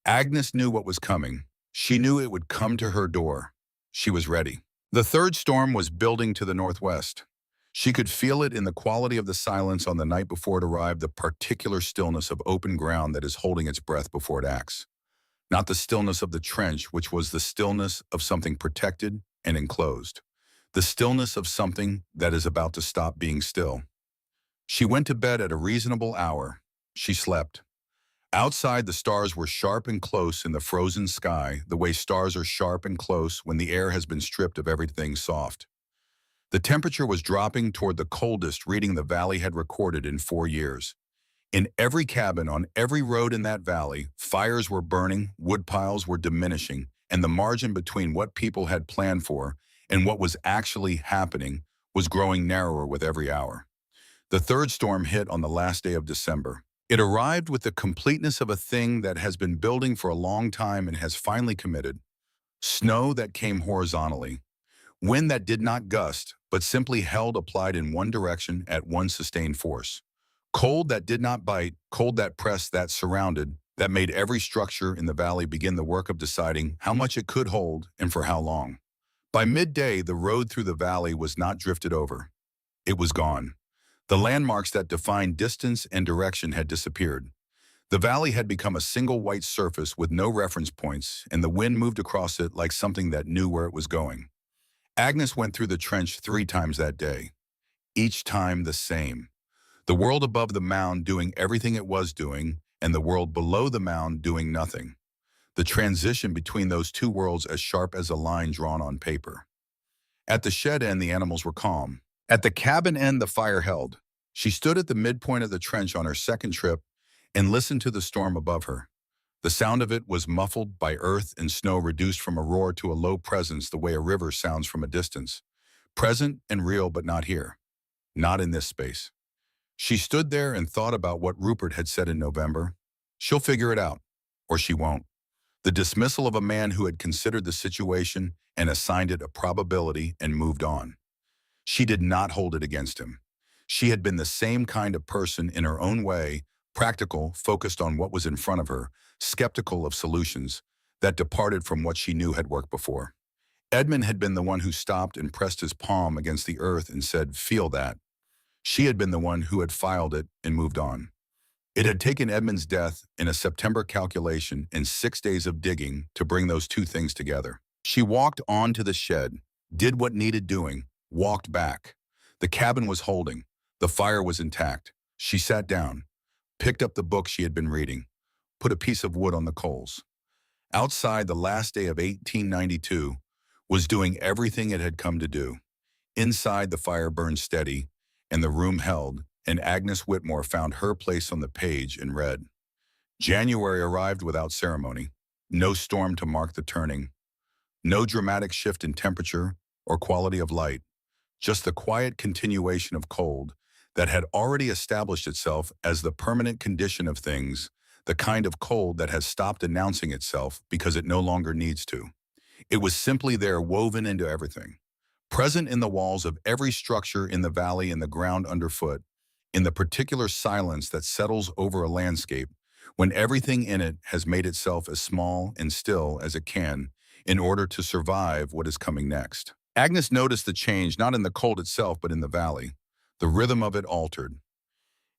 Agnes knew what was coming. She knew it would come to her door. She was ready. The third storm was building to the northwest. She could feel it in the quality of the silence on the night before it arrived, the particular stillness of open ground that is holding its breath before it acts. Not the stillness of the trench, which was the stillness of something protected and enclosed. The stillness of something that is about to stop being still. She went to bed at a reasonable hour. She slept. Outside, the stars were sharp and close in the frozen sky, the way stars are sharp and close when the air has been stripped of everything soft. The temperature was dropping toward the coldest reading the valley had recorded in 4 years. In every cabin, on every road in that valley, fires were burning, wood piles were diminishing, and the margin between what people had planned for and what was actually happening was growing narrower with every hour. The third storm hit on the last day of December. It arrived with the completeness of a thing that has been building for a long time and has finally committed. Snow that came horizontally. Wind that did not gust, but simply held applied in one direction at one sustained force. Cold that did not bite, cold that pressed, that surrounded, that made every structure in the valley begin the work of deciding how much it could hold and for how long. By midday, the road through the valley was not drifted over. It was gone. The landmarks that defined distance and direction had disappeared. The valley had become a single white surface with no reference points, and the wind moved across it like something that knew where it was going. Agnes went through the trench 3 times that day. Each time the same. The world above the mound doing everything it was doing, and the world below the mound doing nothing. The transition between those two worlds as sharp as a line drawn on paper. At the shed end, the animals were calm. At the cabin end, the fire held. She stood at the midpoint of the trench on her second trip and listened to the storm above her. The sound of it was muffled by earth and snow, reduced from a roar to a low presence the way a river sounds from a distance. Present and real, but not here. Not in this space. She stood there and thought about what Rupert had said in November. She'll figure it out, or she won't. The dismissal of a man who had considered the situation and assigned it a probability and moved on. She did not hold it against him. She had been the same kind of person in her own way, practical, focused on what was in front of her, skeptical of solutions that departed from what she knew had worked before. Edmund had been the one who stopped and pressed his palm against the earth and said, "Feel that." She had been the one who had filed it and moved on. It had taken Edmund's death in a September calculation and 6 days of digging to bring those two things together. She walked on to the shed, did what needed doing, walked back. The cabin was holding. The fire was intact. She sat down, picked up the book she had been reading, put a piece of wood on the coals. Outside, the last day of 1892 was doing everything it had come to do. Inside, the fire burned steady, and the room held, and Agnes Whitmore found her place on the page and read. January arrived without ceremony. No storm to mark the turning. No dramatic shift in temperature or quality of light. Just the quiet continuation of cold that had already established itself as the permanent condition of things, the kind of cold that has stopped announcing itself because it no longer needs to. It was simply there, woven into everything. Present in the walls of every structure in the valley and the ground underfoot, in the particular silence that settles over a landscape when everything in it has made itself as small and still as it can in order to survive what is coming next. Agnes noticed the change not in the cold itself but in the valley. The rhythm of it altered.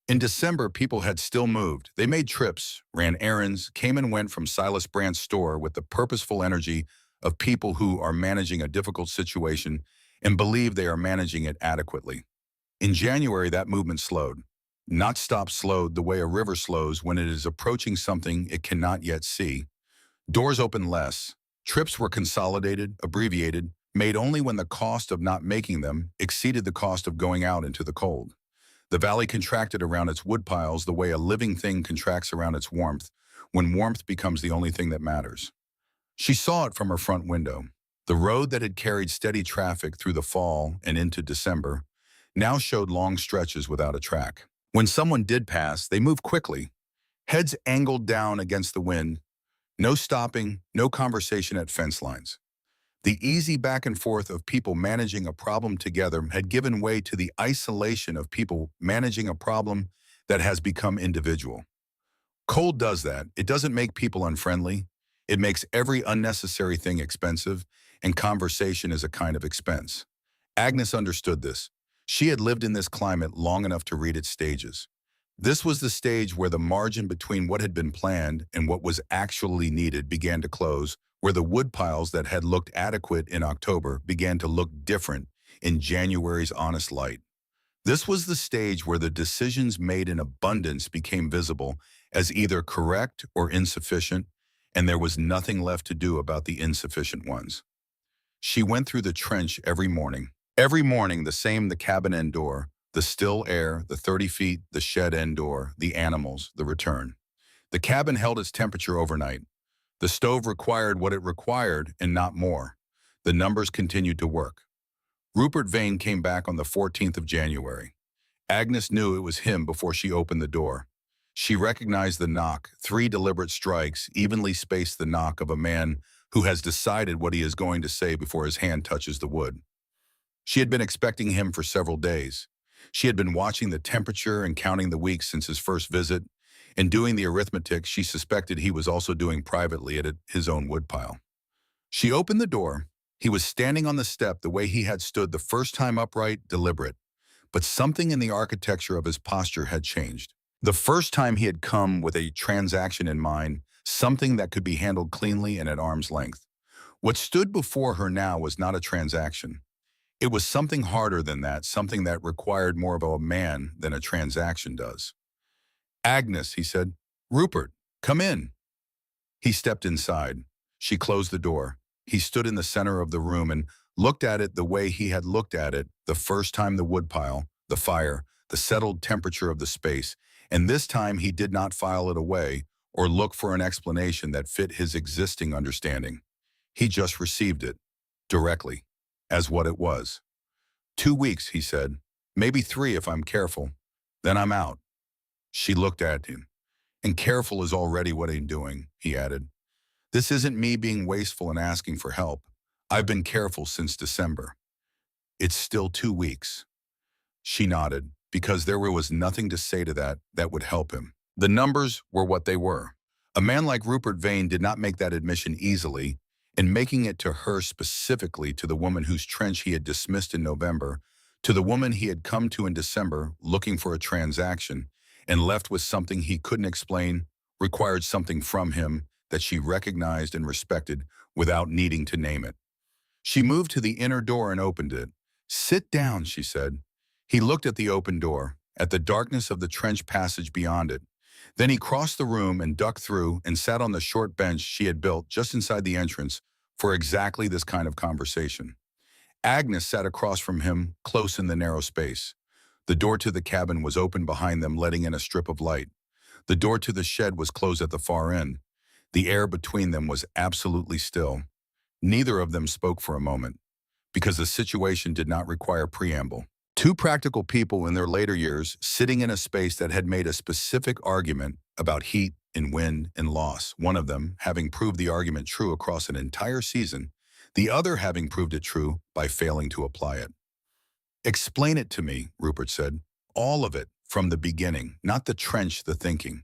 In December, people had still moved. They made trips, ran errands, came and went from Silas Brandt's store with the purposeful energy of people who are managing a difficult situation and believe they are managing it adequately. In January, that movement slowed. Not stopped, slowed the way a river slows when it is approaching something it cannot yet see. Doors opened less. Trips were consolidated, abbreviated, made only when the cost of not making them exceeded the cost of going out into the cold. The valley contracted around its woodpiles the way a living thing contracts around its warmth, when warmth becomes the only thing that matters. She saw it from her front window. The road that had carried steady traffic through the fall and into December now showed long stretches without a track. When someone did pass, they moved quickly, heads angled down against the wind, no stopping, no conversation at fence lines. The easy back and forth of people managing a problem together had given way to the isolation of people managing a problem that has become individual. Cold does that. It doesn't make people unfriendly. It makes every unnecessary thing expensive, and conversation is a kind of expense. Agnes understood this. She had lived in this climate long enough to read its stages. This was the stage where the margin between what had been planned and what was actually needed began to close, where the woodpiles that had looked adequate in October began to look different in January's honest light. This was the stage where the decisions made in abundance became visible as either correct or insufficient, and there was nothing left to do about the insufficient ones. She went through the trench every morning. Every morning, the same, the cabin end door, the still air, the 30 feet, the shed end door, the animals, the return. The cabin held its temperature overnight. The stove required what it required and not more. The numbers continued to work. Rupert Vane came back on the 14th of January. Agnes knew it was him before she opened the door. She recognized the knock, 3 deliberate strikes, evenly spaced the knock of a man who has decided what he is going to say before his hand touches the wood. She had been expecting him for several days. She had been watching the temperature and counting the weeks since his first visit, and doing the arithmetic she suspected he was also doing privately at his own woodpile. She opened the door. He was standing on the step the way he had stood the first time, upright, deliberate. But something in the architecture of his posture had changed. The first time he had come with a transaction in mind, something that could be handled cleanly and at arm's length. What stood before her now was not a transaction. It was something harder than that, something that required more of a man than a transaction does. Agnes, he said. Rupert, come in. He stepped inside. She closed the door. He stood in the center of the room and looked at it the way he had looked at it the first time, the woodpile, the fire, the settled temperature of the space, and this time he did not file it away or look for an explanation that fit his existing understanding. He just received it, directly, as what it was. 2 weeks, he said, maybe 3 if I'm careful. Then I'm out. She looked at him. And careful is already what I'm doing, he added. This isn't me being wasteful and asking for help. I've been careful since December. It's still 2 weeks. She nodded, because there was nothing to say to that would help him. The numbers were what they were. A man like Rupert Vane did not make that admission easily, and making it to her specifically, to the woman whose trench he had dismissed in November, to the woman he had come to in December looking for a transaction, and left with something he couldn't explain, required something from him that she recognized and respected without needing to name it. She moved to the inner door and opened it. Sit down, she said. He looked at the open door, at the darkness of the trench passage beyond it. Then he crossed the room and ducked through and sat on the short bench she had built just inside the entrance for exactly this kind of conversation. Agnes sat across from him, close in the narrow space. The door to the cabin was open behind them, letting in a strip of light. The door to the shed was closed at the far end. The air between them was absolutely still. Neither of them spoke for a moment, because the situation did not require preamble. 2 practical people in their later years sitting in a space that had made a specific argument about heat and wind and loss, one of them having proved the argument true across an entire season, the other having proved it true by failing to apply it. Explain it to me, Rupert said. All of it, from the beginning, not the trench, the thinking.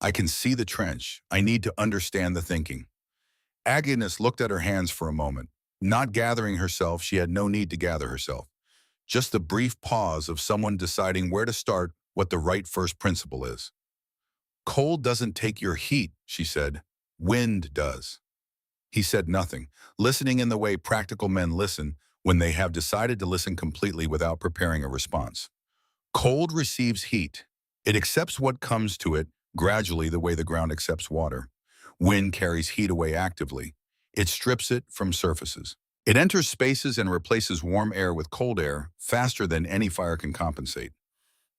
I can see the trench. I need to understand the thinking. Agnes looked at her hands for a moment. Not gathering herself, she had no need to gather herself. Just the brief pause of someone deciding where to start, what the right first principle is. Cold doesn't take your heat, she said. Wind does. He said nothing, listening in the way practical men listen when they have decided to listen completely without preparing a response. Cold receives heat. It accepts what comes to it gradually, the way the ground accepts water. Wind carries heat away actively. It strips it from surfaces. It enters spaces and replaces warm air with cold air faster than any fire can compensate.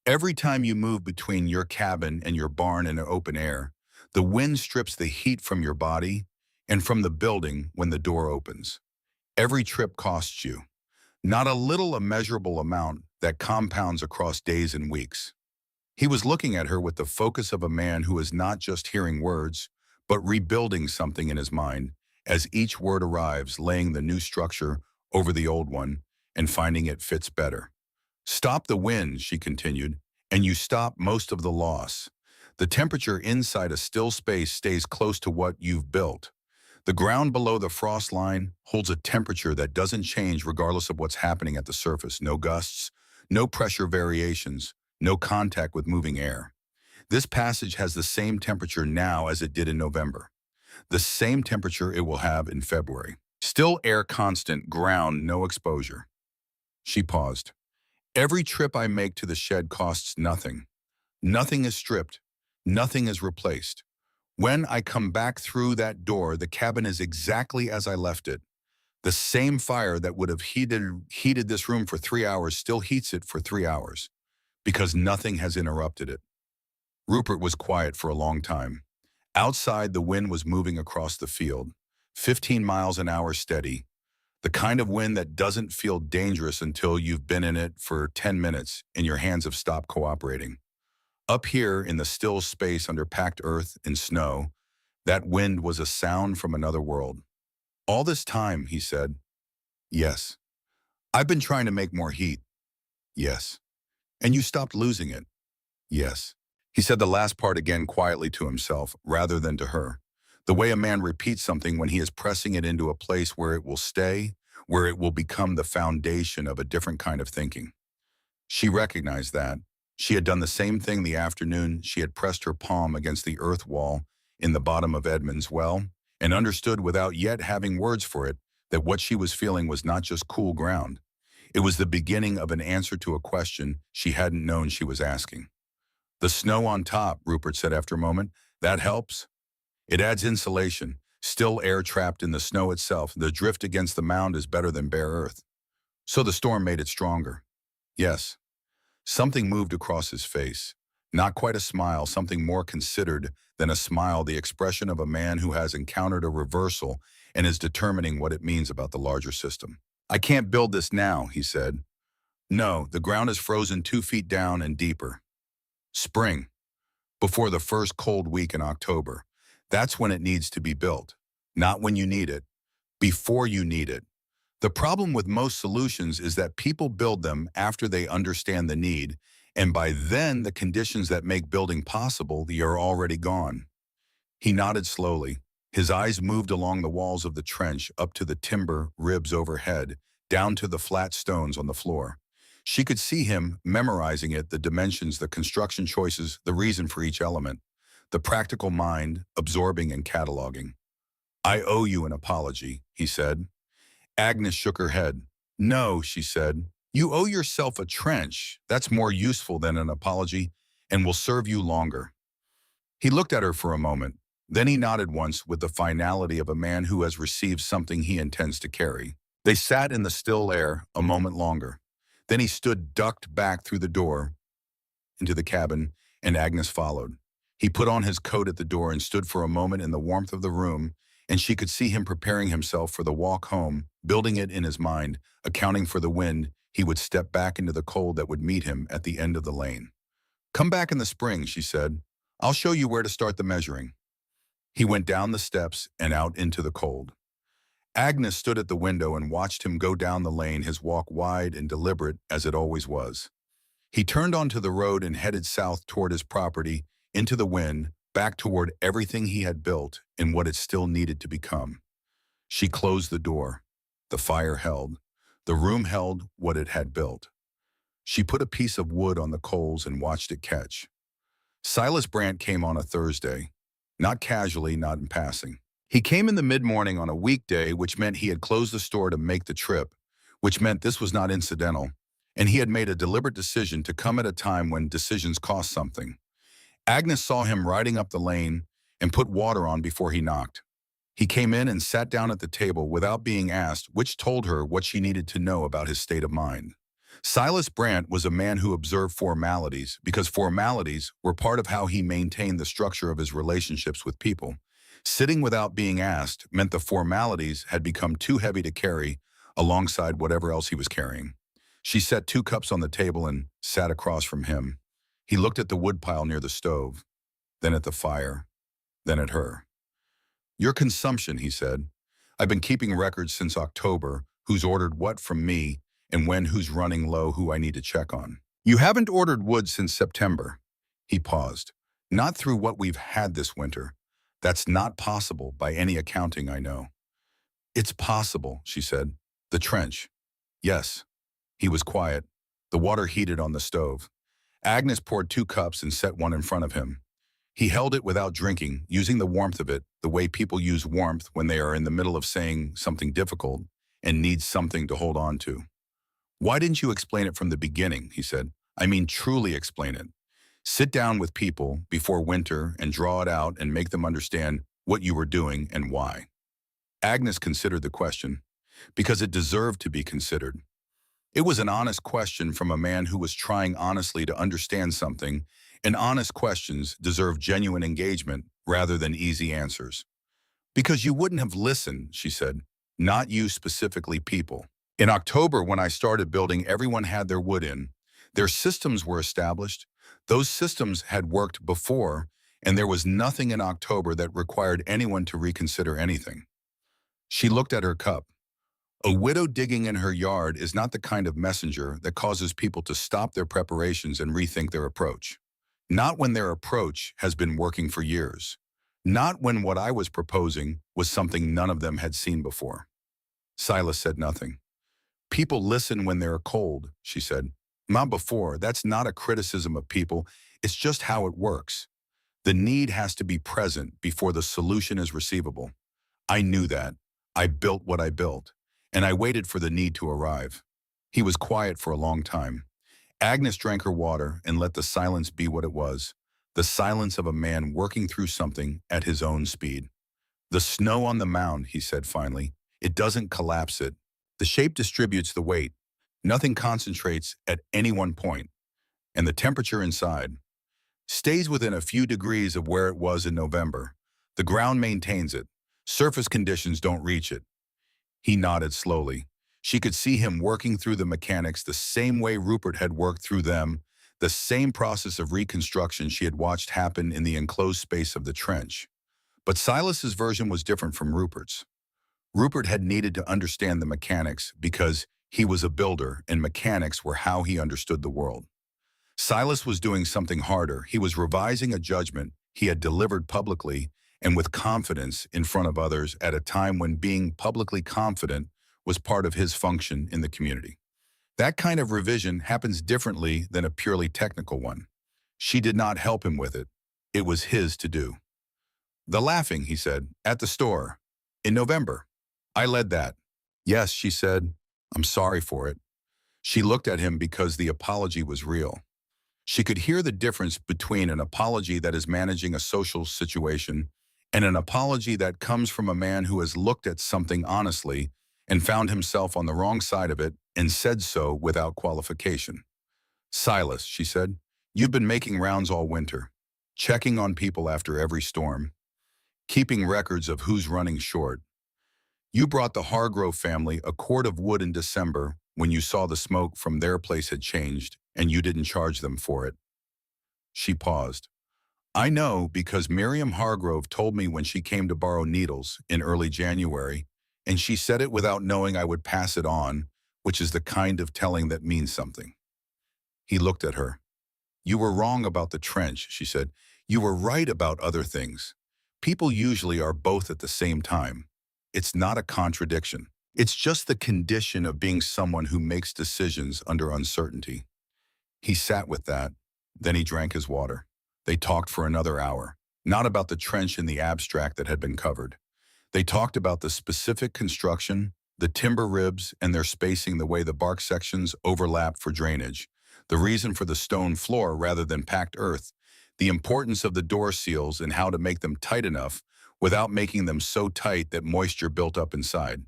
Every time you move between your cabin and your barn in open air, the wind strips the heat from your body and from the building when the door opens. Every trip costs you. Not a little, a measurable amount that compounds across days and weeks. He was looking at her with the focus of a man who is not just hearing words, but rebuilding something in his mind as each word arrives, laying the new structure over the old one and finding it fits better. Stop the wind, she continued, and you stop most of the loss. The temperature inside a still space stays close to what you've built. The ground below the frost line holds a temperature that doesn't change regardless of what's happening at the surface. No gusts, no pressure variations, no contact with moving air. This passage has the same temperature now as it did in November, the same temperature it will have in February. Still air constant, ground, no exposure. She paused. Every trip I make to the shed costs nothing. Nothing is stripped. Nothing is replaced. When I come back through that door, the cabin is exactly as I left it. The same fire that would have heated this room for 3 hours still heats it for 3 hours, because nothing has interrupted it. Rupert was quiet for a long time. Outside, the wind was moving across the field, 15 miles an hour steady, the kind of wind that doesn't feel dangerous until you've been in it for 10 minutes and your hands have stopped cooperating. Up here in the still space under packed earth and snow, that wind was a sound from another world. All this time, he said. Yes. I've been trying to make more heat. Yes. And you stopped losing it. Yes. He said the last part again quietly to himself rather than to her. The way a man repeats something when he is pressing it into a place where it will stay, where it will become the foundation of a different kind of thinking. She recognized that. She had done the same thing the afternoon she had pressed her palm against the earth wall in the bottom of Edmund's well, and understood without yet having words for it that what she was feeling was not just cool ground. It was the beginning of an answer to a question she hadn't known she was asking. The snow on top, Rupert said after a moment, that helps. It adds insulation, still air trapped in the snow itself. The drift against the mound is better than bare earth. So the storm made it stronger. Yes. Something moved across his face. Not quite a smile, something more considered than a smile, the expression of a man who has encountered a reversal and is determining what it means about the larger system. I can't build this now, he said. No, the ground is frozen 2 feet down and deeper. Spring, before the first cold week in October. That's when it needs to be built. Not when you need it, before you need it. The problem with most solutions is that people build them after they understand the need, and by then the conditions that make building possible are already gone. He nodded slowly. His eyes moved along the walls of the trench, up to the timber ribs overhead, down to the flat stones on the floor. She could see him memorizing it, the dimensions, the construction choices, the reason for each element. The practical mind, absorbing and cataloging. I owe you an apology, he said. Agnes shook her head. No, she said. You owe yourself a trench. That's more useful than an apology and will serve you longer. He looked at her for a moment. Then he nodded once with the finality of a man who has received something he intends to carry. They sat in the still air a moment longer. Then he stood ducked back through the door into the cabin, and Agnes followed. He put on his coat at the door and stood for a moment in the warmth of the room, and she could see him preparing himself for the walk home, building it in his mind, accounting for the wind. He would step back into the cold that would meet him at the end of the lane. Come back in the spring, she said. I'll show you where to start the measuring. He went down the steps and out into the cold. Agnes stood at the window and watched him go down the lane, his walk wide and deliberate as it always was. He turned onto the road and headed south toward his property, into the wind, back toward everything he had built and what it still needed to become. She closed the door. The fire held. The room held what it had built. She put a piece of wood on the coals and watched it catch. Silas Brandt came on a Thursday, not casually, not in passing. He came in the mid-morning on a weekday, which meant he had closed the store to make the trip, which meant this was not incidental, and he had made a deliberate decision to come at a time when decisions cost something. Agnes saw him riding up the lane and put water on before he knocked. He came in and sat down at the table without being asked, which told her what she needed to know about his state of mind. Silas Brandt was a man who observed formalities because formalities were part of how he maintained the structure of his relationships with people. Sitting without being asked meant the formalities had become too heavy to carry alongside whatever else he was carrying. She set 2 cups on the table and sat across from him. He looked at the woodpile near the stove, then at the fire, then at her. Your consumption, he said. I've been keeping records since October, who's ordered what from me, and when who's running low, who I need to check on. You haven't ordered wood since September. He paused. Not through what we've had this winter. That's not possible by any accounting I know. It's possible, she said. The trench. Yes. He was quiet. The water heated on the stove. Agnes poured 2 cups and set one in front of him. He held it without drinking, using the warmth of it, the way people use warmth when they are in the middle of saying something difficult and need something to hold on to. Why didn't you explain it from the beginning, he said. I mean, truly explain it. Sit down with people before winter and draw it out and make them understand what you were doing and why. Agnes considered the question because it deserved to be considered. It was an honest question from a man who was trying honestly to understand something, and honest questions deserve genuine engagement rather than easy answers. Because you wouldn't have listened, she said, not you specifically people. In October, when I started building, everyone had their wood in. Their systems were established. Those systems had worked before, and there was nothing in October that required anyone to reconsider anything. She looked at her cup. A widow digging in her yard is not the kind of messenger that causes people to stop their preparations and rethink their approach. Not when their approach has been working for years. Not when what I was proposing was something none of them had seen before. Silas said nothing. People listen when they're cold, she said. Not before. That's not a criticism of people. It's just how it works. The need has to be present before the solution is receivable. I knew that. I built what I built, and I waited for the need to arrive. He was quiet for a long time. Agnes drank her water and let the silence be what it was, the silence of a man working through something at his own speed. The snow on the mound, he said finally, it doesn't collapse it. The shape distributes the weight. Nothing concentrates at any one point, and the temperature inside stays within a few degrees of where it was in November. The ground maintains it. Surface conditions don't reach it. He nodded slowly. She could see him working through the mechanics the same way Rupert had worked through them, the same process of reconstruction she had watched happen in the enclosed space of the trench. But Silas's version was different from Rupert's. Rupert had needed to understand the mechanics because he was a builder and mechanics were how he understood the world. Silas was doing something harder. He was revising a judgment he had delivered publicly and with confidence in front of others at a time when being publicly confident was part of his function in the community. That kind of revision happens differently than a purely technical one. She did not help him with it. It was his to do. The laughing, he said, at the store. In November. I led that. Yes, she said. I'm sorry for it. She looked at him because the apology was real. She could hear the difference between an apology that is managing a social situation and an apology that comes from a man who has looked at something honestly and found himself on the wrong side of it and said so without qualification. Silas, she said, you've been making rounds all winter, checking on people after every storm, keeping records of who's running short. You brought the Hargrove family a cord of wood in December when you saw the smoke from their place had changed and you didn't charge them for it. She paused. I know because Miriam Hargrove told me when she came to borrow needles in early January, and she said it without knowing I would pass it on, which is the kind of telling that means something. He looked at her. You were wrong about the trench, she said. You were right about other things. People usually are both at the same time. It's not a contradiction. It's just the condition of being someone who makes decisions under uncertainty. He sat with that. Then he drank his water. They talked for another hour, not about the trench in the abstract that had been covered. They talked about the specific construction, the timber ribs and their spacing, the way the bark sections overlap for drainage, the reason for the stone floor rather than packed earth, the importance of the door seals and how to make them tight enough without making them so tight that moisture built up inside.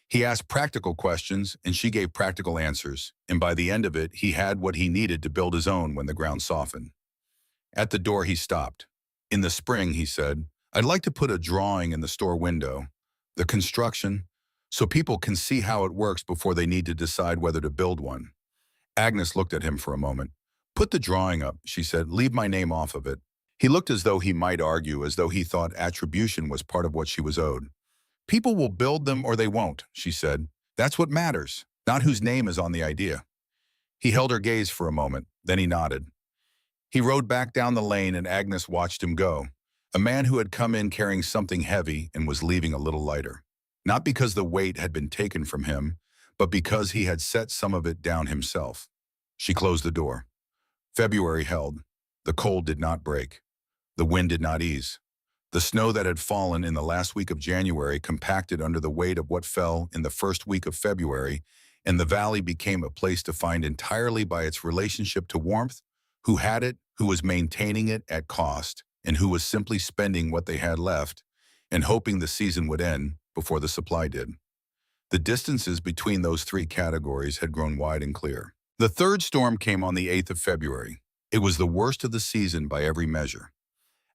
He asked practical questions and she gave practical answers, and by the end of it, he had what he needed to build his own when the ground softened. At the door, he stopped. In the spring, he said, I'd like to put a drawing in the store window, the construction, so people can see how it works before they need to decide whether to build one. Agnes looked at him for a moment. Put the drawing up, she said, leave my name off of it. He looked as though he might argue, as though he thought attribution was part of what she was owed. People will build them or they won't, she said. That's what matters, not whose name is on the idea. He held her gaze for a moment, then he nodded. He rode back down the lane and Agnes watched him go, a man who had come in carrying something heavy and was leaving a little lighter. Not because the weight had been taken from him, but because he had set some of it down himself. She closed the door. February held. The cold did not break. The wind did not ease. The snow that had fallen in the last week of January compacted under the weight of what fell in the first week of February, and the valley became a place defined entirely by its relationship to warmth, who had it, who was maintaining it at cost, and who was simply spending what they had left and hoping the season would end before the supply did. The distances between those three categories had grown wide and clear. The third storm came on the 8th of February. It was the worst of the season by every measure.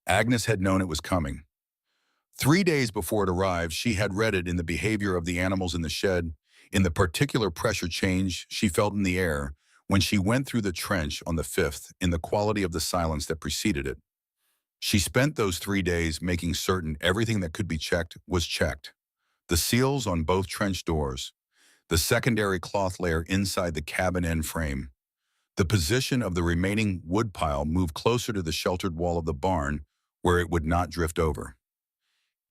Agnes had known it was coming. 3 days before it arrived, she had read it in the behavior of the animals in the shed, in the particular pressure change she felt in the air when she went through the trench on the 5th, in the quality of the silence that preceded it. She spent those 3 days making certain everything that could be checked was checked. The seals on both trench doors, the secondary cloth layer inside the cabin end frame, the position of the remaining wood pile moved closer to the sheltered wall of the barn where it would not drift over.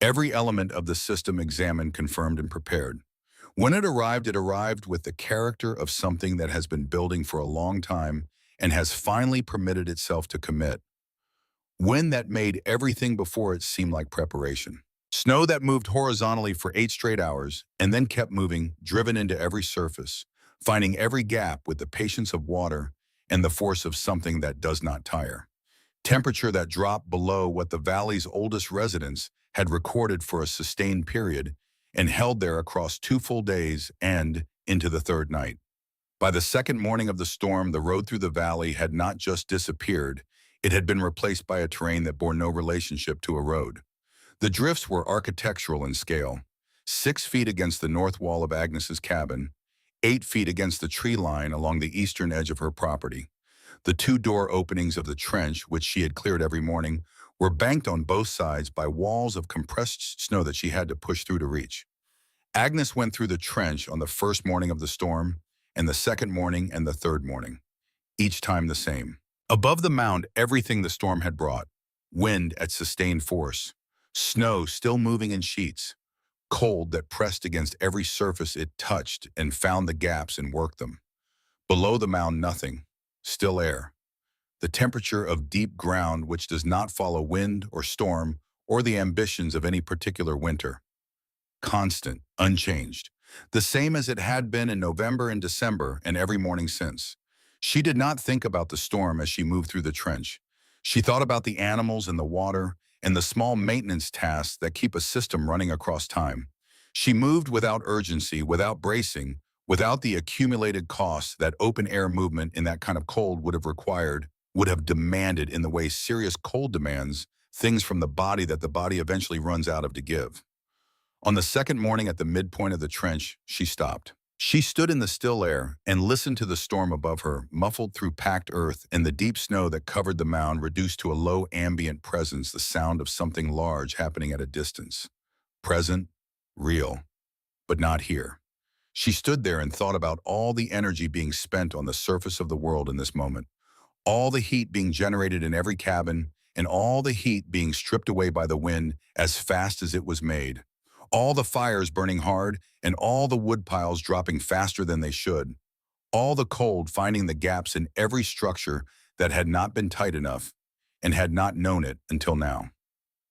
Every element of the system examined, confirmed, and prepared. When it arrived with the character of something that has been building for a long time and has finally permitted itself to commit. Wind that made everything before it seem like preparation. Snow that moved horizontally for 8 straight hours and then kept moving, driven into every surface, finding every gap with the patience of water and the force of something that does not tire. Temperature that dropped below what the valley's oldest residents had recorded for a sustained period and held there across 2 full days and into the third night. By the second morning of the storm, the road through the valley had not just disappeared, it had been replaced by a terrain that bore no relationship to a road. The drifts were architectural in scale, 6 feet against the north wall of Agnes's cabin, 8 feet against the tree line along the eastern edge of her property. The 2 door openings of the trench, which she had cleared every morning, were banked on both sides by walls of compressed snow that she had to push through to reach. Agnes went through the trench on the first morning of the storm, and the second morning and the third morning, each time the same. Above the mound, everything the storm had brought. Wind at sustained force, snow still moving in sheets, cold that pressed against every surface it touched and found the gaps and worked them. Below the mound, nothing, still air. The temperature of deep ground which does not follow wind or storm or the ambitions of any particular winter. Constant, unchanged, the same as it had been in November and December and every morning since. She did not think about the storm as she moved through the trench. She thought about the animals and the water and the small maintenance tasks that keep a system running across time. She moved without urgency, without bracing, without the accumulated costs that open air movement in that kind of cold would have required, would have demanded in the way serious cold demands things from the body that the body eventually runs out of to give. On the second morning at the midpoint of the trench, she stopped. She stood in the still air and listened to the storm above her, muffled through packed earth and the deep snow that covered the mound, reduced to a low ambient presence, the sound of something large happening at a distance. Present, real, but not here. She stood there and thought about all the energy being spent on the surface of the world in this moment, all the heat being generated in every cabin, and all the heat being stripped away by the wind as fast as it was made. All the fires burning hard, and all the wood piles dropping faster than they should. All the cold finding the gaps in every structure that had not been tight enough and had not known it until now.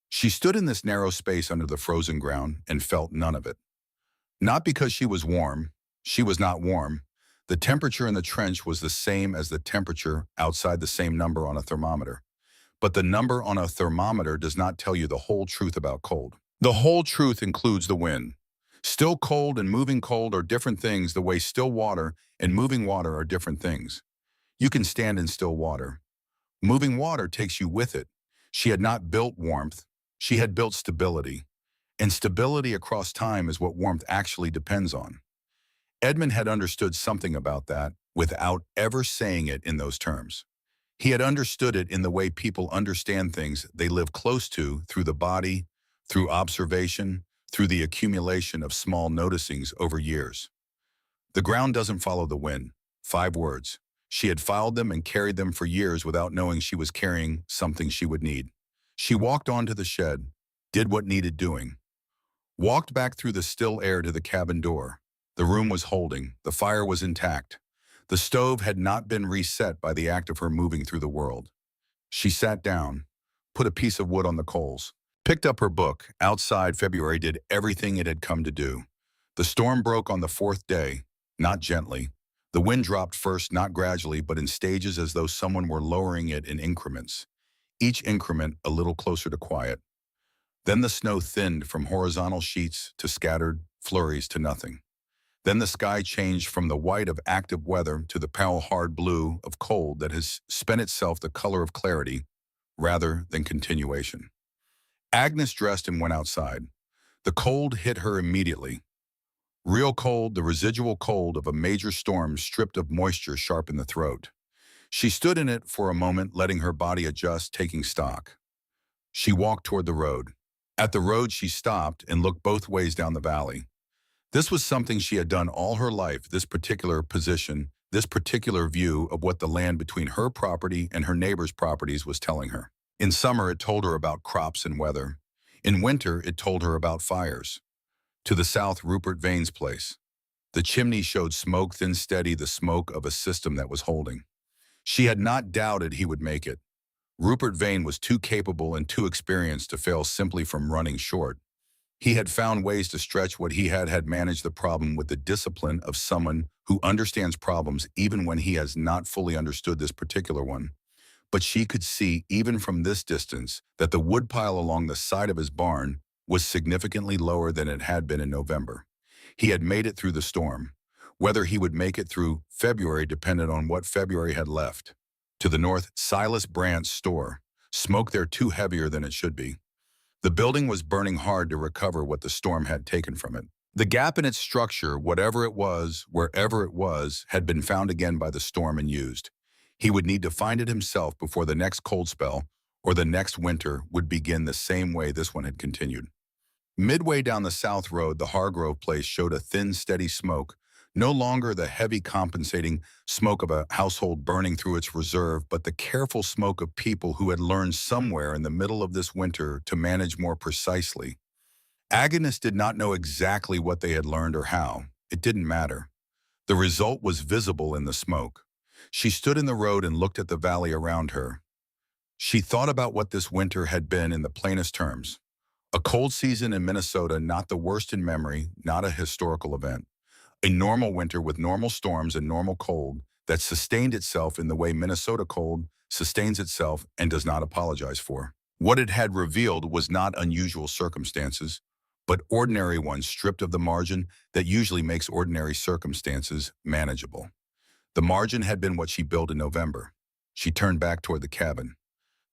She stood in this narrow space under the frozen ground and felt none of it. Not because she was warm. She was not warm. The temperature in the trench was the same as the temperature outside, the same number on a thermometer. But the number on a thermometer does not tell you the whole truth about cold. The whole truth includes the wind. Still cold and moving cold are different things, the way still water and moving water are different things. You can stand in still water. Moving water takes you with it. She had not built warmth. She had built stability. And stability across time is what warmth actually depends on. Edmund had understood something about that without ever saying it in those terms. He had understood it in the way people understand things they live close to, through the body, through observation, through the accumulation of small noticings over years. The ground doesn't follow the wind. 5 words. She had filed them and carried them for years without knowing she was carrying something she would need. She walked onto the shed, did what needed doing, walked back through the still air to the cabin door. The room was holding. The fire was intact. The stove had not been reset by the act of her moving through the world. She sat down, put a piece of wood on the coals, picked up her book. Outside, February did everything it had come to do. The storm broke on the fourth day, not gently. The wind dropped first, not gradually, but in stages, as though someone were lowering it in increments, each increment a little closer to quiet. Then the snow thinned from horizontal sheets to scattered flurries to nothing. Then the sky changed from the white of active weather to the pale hard blue of cold that has spent itself the color of clarity rather than continuation. Agnes dressed and went outside. The cold hit her immediately. Real cold, the residual cold of a major storm stripped of moisture sharp in the throat. She stood in it for a moment, letting her body adjust, taking stock. She walked toward the road. At the road, she stopped and looked both ways down the valley. This was something she had done all her life, this particular position, this particular view of what the land between her property and her neighbor's properties was telling her. In summer, it told her about crops and weather. In winter, it told her about fires. To the south, Rupert Vane's place. The chimney showed smoke, thin, steady, the smoke of a system that was holding. She had not doubted he would make it. Rupert Vane was too capable and too experienced to fail simply from running short. He had found ways to stretch what he had managed the problem with the discipline of someone who understands problems even when he has not fully understood this particular one. But she could see, even from this distance, that the woodpile along the side of his barn was significantly lower than it had been in November. He had made it through the storm. Whether he would make it through February depended on what February had left. To the north, Silas Brandt's store. Smoke there too heavier than it should be. The building was burning hard to recover what the storm had taken from it. The gap in its structure, whatever it was, wherever it was, had been found again by the storm and used. He would need to find it himself before the next cold spell or the next winter would begin the same way this one had continued. Midway down the south road, the Hargrove place showed a thin, steady smoke, no longer the heavy compensating smoke of a household burning through its reserve, but the careful smoke of people who had learned somewhere in the middle of this winter to manage more precisely. Agnes did not know exactly what they had learned or how. It didn't matter. The result was visible in the smoke. She stood in the road and looked at the valley around her. She thought about what this winter had been in the plainest terms. A cold season in Minnesota, not the worst in memory, not a historical event. A normal winter with normal storms and normal cold that sustained itself in the way Minnesota cold sustains itself and does not apologize for. What it had revealed was not unusual circumstances, but ordinary ones stripped of the margin that usually makes ordinary circumstances manageable. The margin had been what she built in November. She turned back toward the cabin.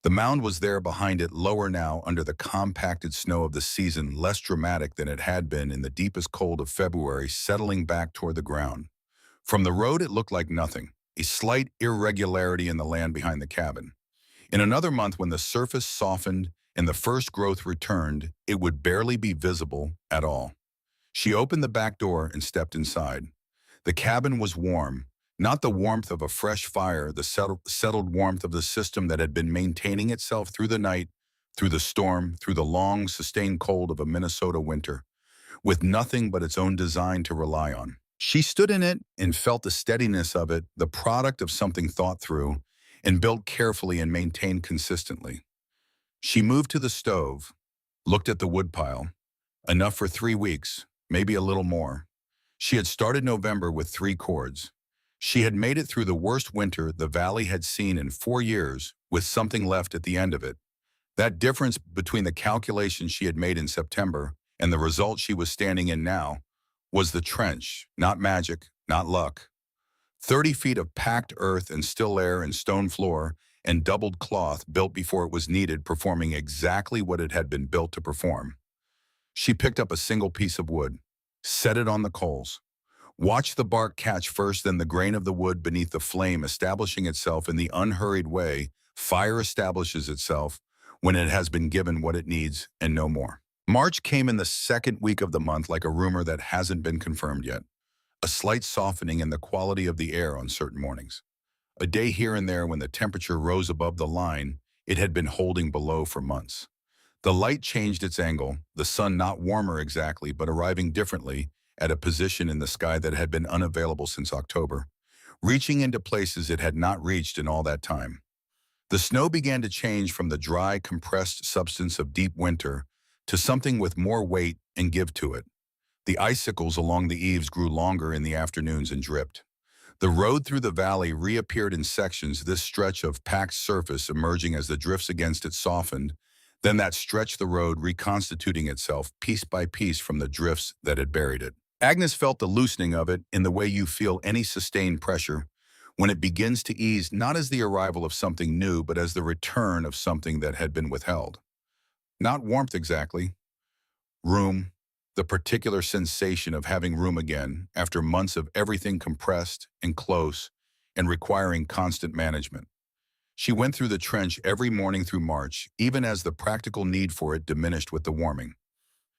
The mound was there behind it, lower now under the compacted snow of the season, less dramatic than it had been in the deepest cold of February, settling back toward the ground. From the road it looked like nothing, a slight irregularity in the land behind the cabin. In another month, when the surface softened and the first growth returned, it would barely be visible at all. She opened the back door and stepped inside. The cabin was warm. Not the warmth of a fresh fire, the settled warmth of the system that had been maintaining itself through the night, through the storm, through the long, sustained cold of a Minnesota winter, with nothing but its own design to rely on. She stood in it and felt the steadiness of it, the product of something thought through and built carefully and maintained consistently. She moved to the stove, looked at the woodpile. Enough for 3 weeks, maybe a little more. She had started November with 3 cords. She had made it through the worst winter the valley had seen in 4 years, with something left at the end of it. That difference between the calculations she had made in September and the result she was standing in now was the trench, not magic, not luck. 30 feet of packed earth and still air and stone floor and doubled cloth built before it was needed, performing exactly what it had been built to perform. She picked up a single piece of wood, set it on the coals. Watch the bark catch first, then the grain of the wood beneath the flame establishing itself in the unhurried way fire establishes itself when it has been given what it needs and no more. March came in the second week of the month like a rumor that hasn't been confirmed yet. A slight softening in the quality of the air on certain mornings. A day here and there when the temperature rose above the line it had been holding below for months. The light changed its angle, the sun not warmer exactly, but arriving differently, at a position in the sky that had been unavailable since October. reaching into places it had not reached in all that time. The snow began to change from the dry, compressed substance of deep winter to something with more weight and give to it. The icicles along the eaves grew longer in the afternoons and dripped. The road through the valley reappeared in sections, this stretch of packed surface emerging as the drifts against it softened, then that stretch the road reconstituting itself piece by piece from the drifts that had buried it. Agnes felt the loosening of it in the way you feel any sustained pressure, when it begins to ease not as the arrival of something new but as the return of something that had been withheld. Not warmth exactly. Room, the particular sensation of having room again after months of everything compressed and close and requiring constant management. She went through the trench every morning through March, even as the practical need for it diminished with the warming.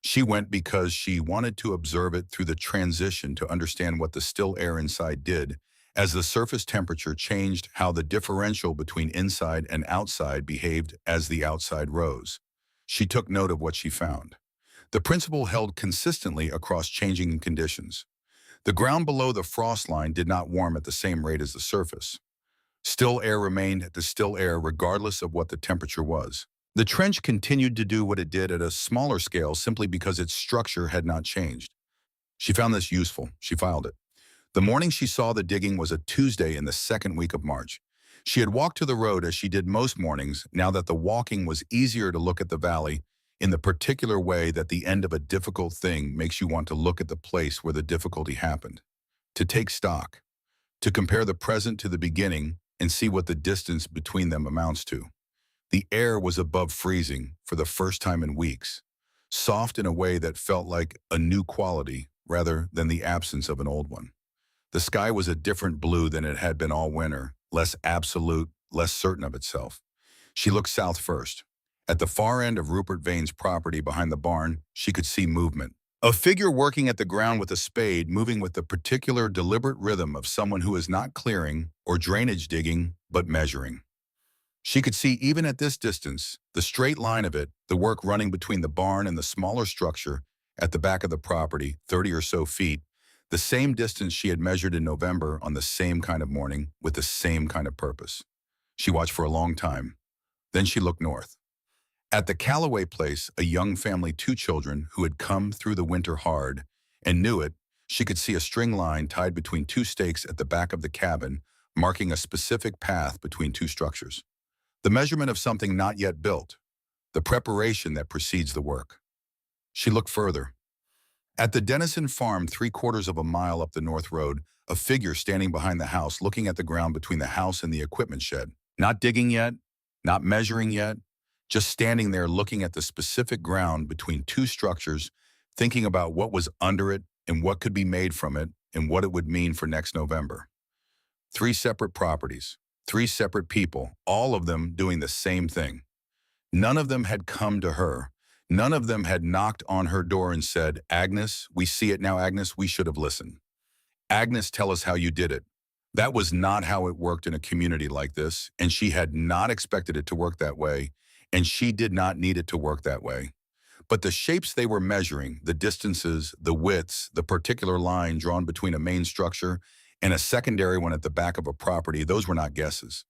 She went because she wanted to observe it through the transition to understand what the still air inside did, as the surface temperature changed, how the differential between inside and outside behaved as the outside rose. She took note of what she found. The principle held consistently across changing conditions. The ground below the frost line did not warm at the same rate as the surface. Still air remained the still air regardless of what the temperature was. The trench continued to do what it did at a smaller scale simply because its structure had not changed. She found this useful. She filed it. The morning she saw the digging was a Tuesday in the second week of March. She had walked to the road as she did most mornings, now that the walking was easier to look at the valley in the particular way that the end of a difficult thing makes you want to look at the place where the difficulty happened. To take stock. To compare the present to the beginning and see what the distance between them amounts to. The air was above freezing for the first time in weeks, soft in a way that felt like a new quality rather than the absence of an old one. The sky was a different blue than it had been all winter, less absolute, less certain of itself. She looked south first. At the far end of Rupert Vane's property behind the barn, she could see movement. A figure working at the ground with a spade, moving with the particular deliberate rhythm of someone who is not clearing or drainage digging, but measuring. She could see even at this distance, the straight line of it, the work running between the barn and the smaller structure at the back of the property, 30 or so feet, the same distance she had measured in November on the same kind of morning with the same kind of purpose. She watched for a long time. Then she looked north. At the Calloway place, a young family, 2 children who had come through the winter hard and knew it, she could see a string line tied between 2 stakes at the back of the cabin, marking a specific path between 2 structures. The measurement of something not yet built, the preparation that precedes the work. She looked further. At the Dennison farm, 3/4 of a mile up the north road, a figure standing behind the house looking at the ground between the house and the equipment shed. Not digging yet, not measuring yet, just standing there looking at the specific ground between 2 structures, thinking about what was under it and what could be made from it and what it would mean for next November. 3 separate properties, 3 separate people, all of them doing the same thing. None of them had come to her. None of them had knocked on her door and said, "Agnes, we see it now, Agnes, we should have listened. Agnes, tell us how you did it." That was not how it worked in a community like this, and she had not expected it to work that way, and she did not need it to work that way. But the shapes they were measuring, the distances, the widths, the particular line drawn between a main structure and a secondary one at the back of a property, those were not guesses.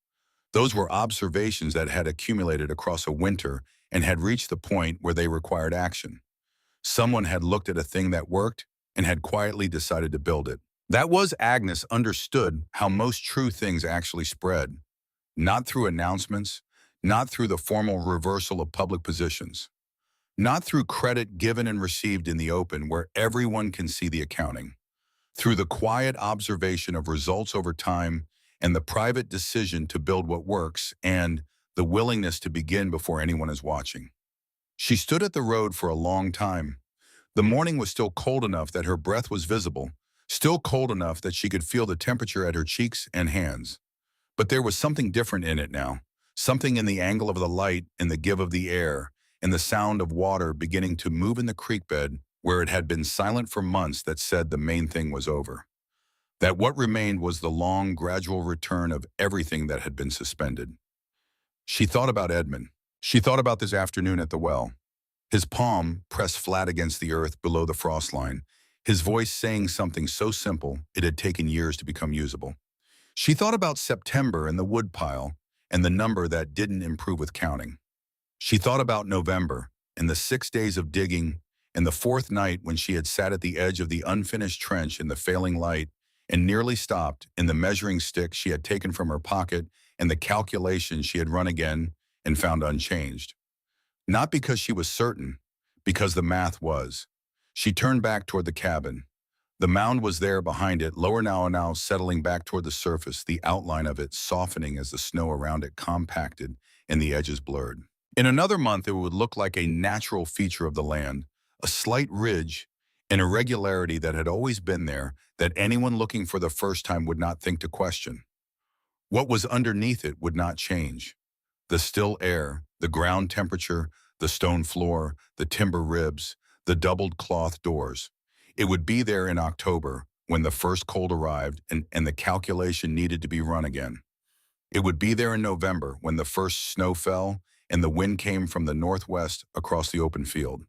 Those were observations that had accumulated across a winter and had reached the point where they required action. Someone had looked at a thing that worked and had quietly decided to build it. That was Agnes understood how most true things actually spread. Not through announcements, not through the formal reversal of public positions, not through credit given and received in the open where everyone can see the accounting, through the quiet observation of results over time and the private decision to build what works and the willingness to begin before anyone is watching. She stood at the road for a long time. The morning was still cold enough that her breath was visible, still cold enough that she could feel the temperature at her cheeks and hands. But there was something different in it now, something in the angle of the light and the give of the air, and the sound of water beginning to move in the creek bed where it had been silent for months that said the main thing was over. That what remained was the long, gradual return of everything that had been suspended. She thought about Edmund. She thought about this afternoon at the well. His palm pressed flat against the earth below the frost line, his voice saying something so simple it had taken years to become usable. She thought about September and the woodpile and the number that didn't improve with counting. She thought about November and the 6 days of digging and the fourth night when she had sat at the edge of the unfinished trench in the failing light and nearly stopped in the measuring stick she had taken from her pocket and the calculations she had run again and found unchanged. Not because she was certain, because the math was. She turned back toward the cabin. The mound was there behind it, lower now settling back toward the surface, the outline of it softening as the snow around it compacted and the edges blurred. In another month, it would look like a natural feature of the land, a slight ridge, an irregularity that had always been there that anyone looking for the first time would not think to question. What was underneath it would not change. The still air, the ground temperature, the stone floor, the timber ribs, the doubled cloth doors. It would be there in October when the first cold arrived and the calculation needed to be run again. It would be there in November when the first snow fell and the wind came from the northwest across the open field.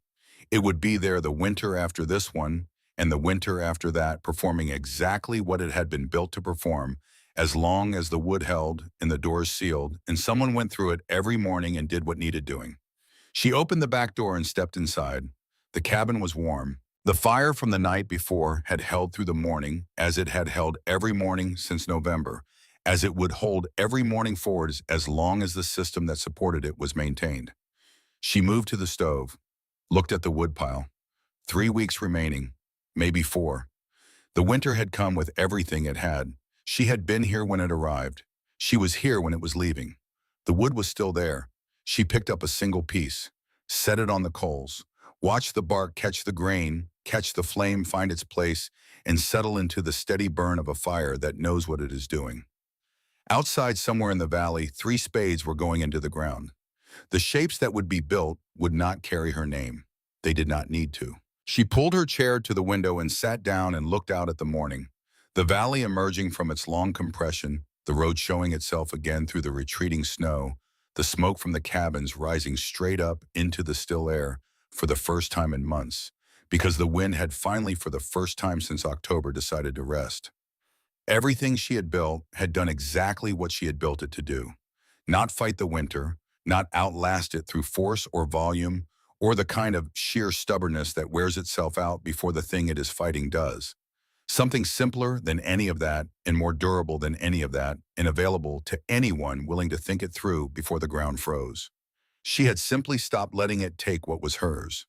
It would be there the winter after this one and the winter after that, performing exactly what it had been built to perform, as long as the wood held and the doors sealed and someone went through it every morning and did what needed doing. She opened the back door and stepped inside. The cabin was warm. The fire from the night before had held through the morning, as it had held every morning since November, as it would hold every morning forwards as long as the system that supported it was maintained. She moved to the stove, looked at the woodpile. 3 weeks remaining, maybe 4. The winter had come with everything it had. She had been here when it arrived. She was here when it was leaving. The wood was still there. She picked up a single piece, set it on the coals, watched the bark catch the grain, catch the flame find its place, and settle into the steady burn of a fire that knows what it is doing. Outside somewhere in the valley, 3 spades were going into the ground. The shapes that would be built would not carry her name. They did not need to. She pulled her chair to the window and sat down and looked out at the morning. The valley emerging from its long compression, the road showing itself again through the retreating snow, the smoke from the cabins rising straight up into the still air for the first time in months, because the wind had finally for the first time since October decided to rest. Everything she had built had done exactly what she had built it to do. Not fight the winter, not outlast it through force or volume, or the kind of sheer stubbornness that wears itself out before the thing it is fighting does. Something simpler than any of that and more durable than any of that and available to anyone willing to think it through before the ground froze. She had simply stopped letting it take what was hers.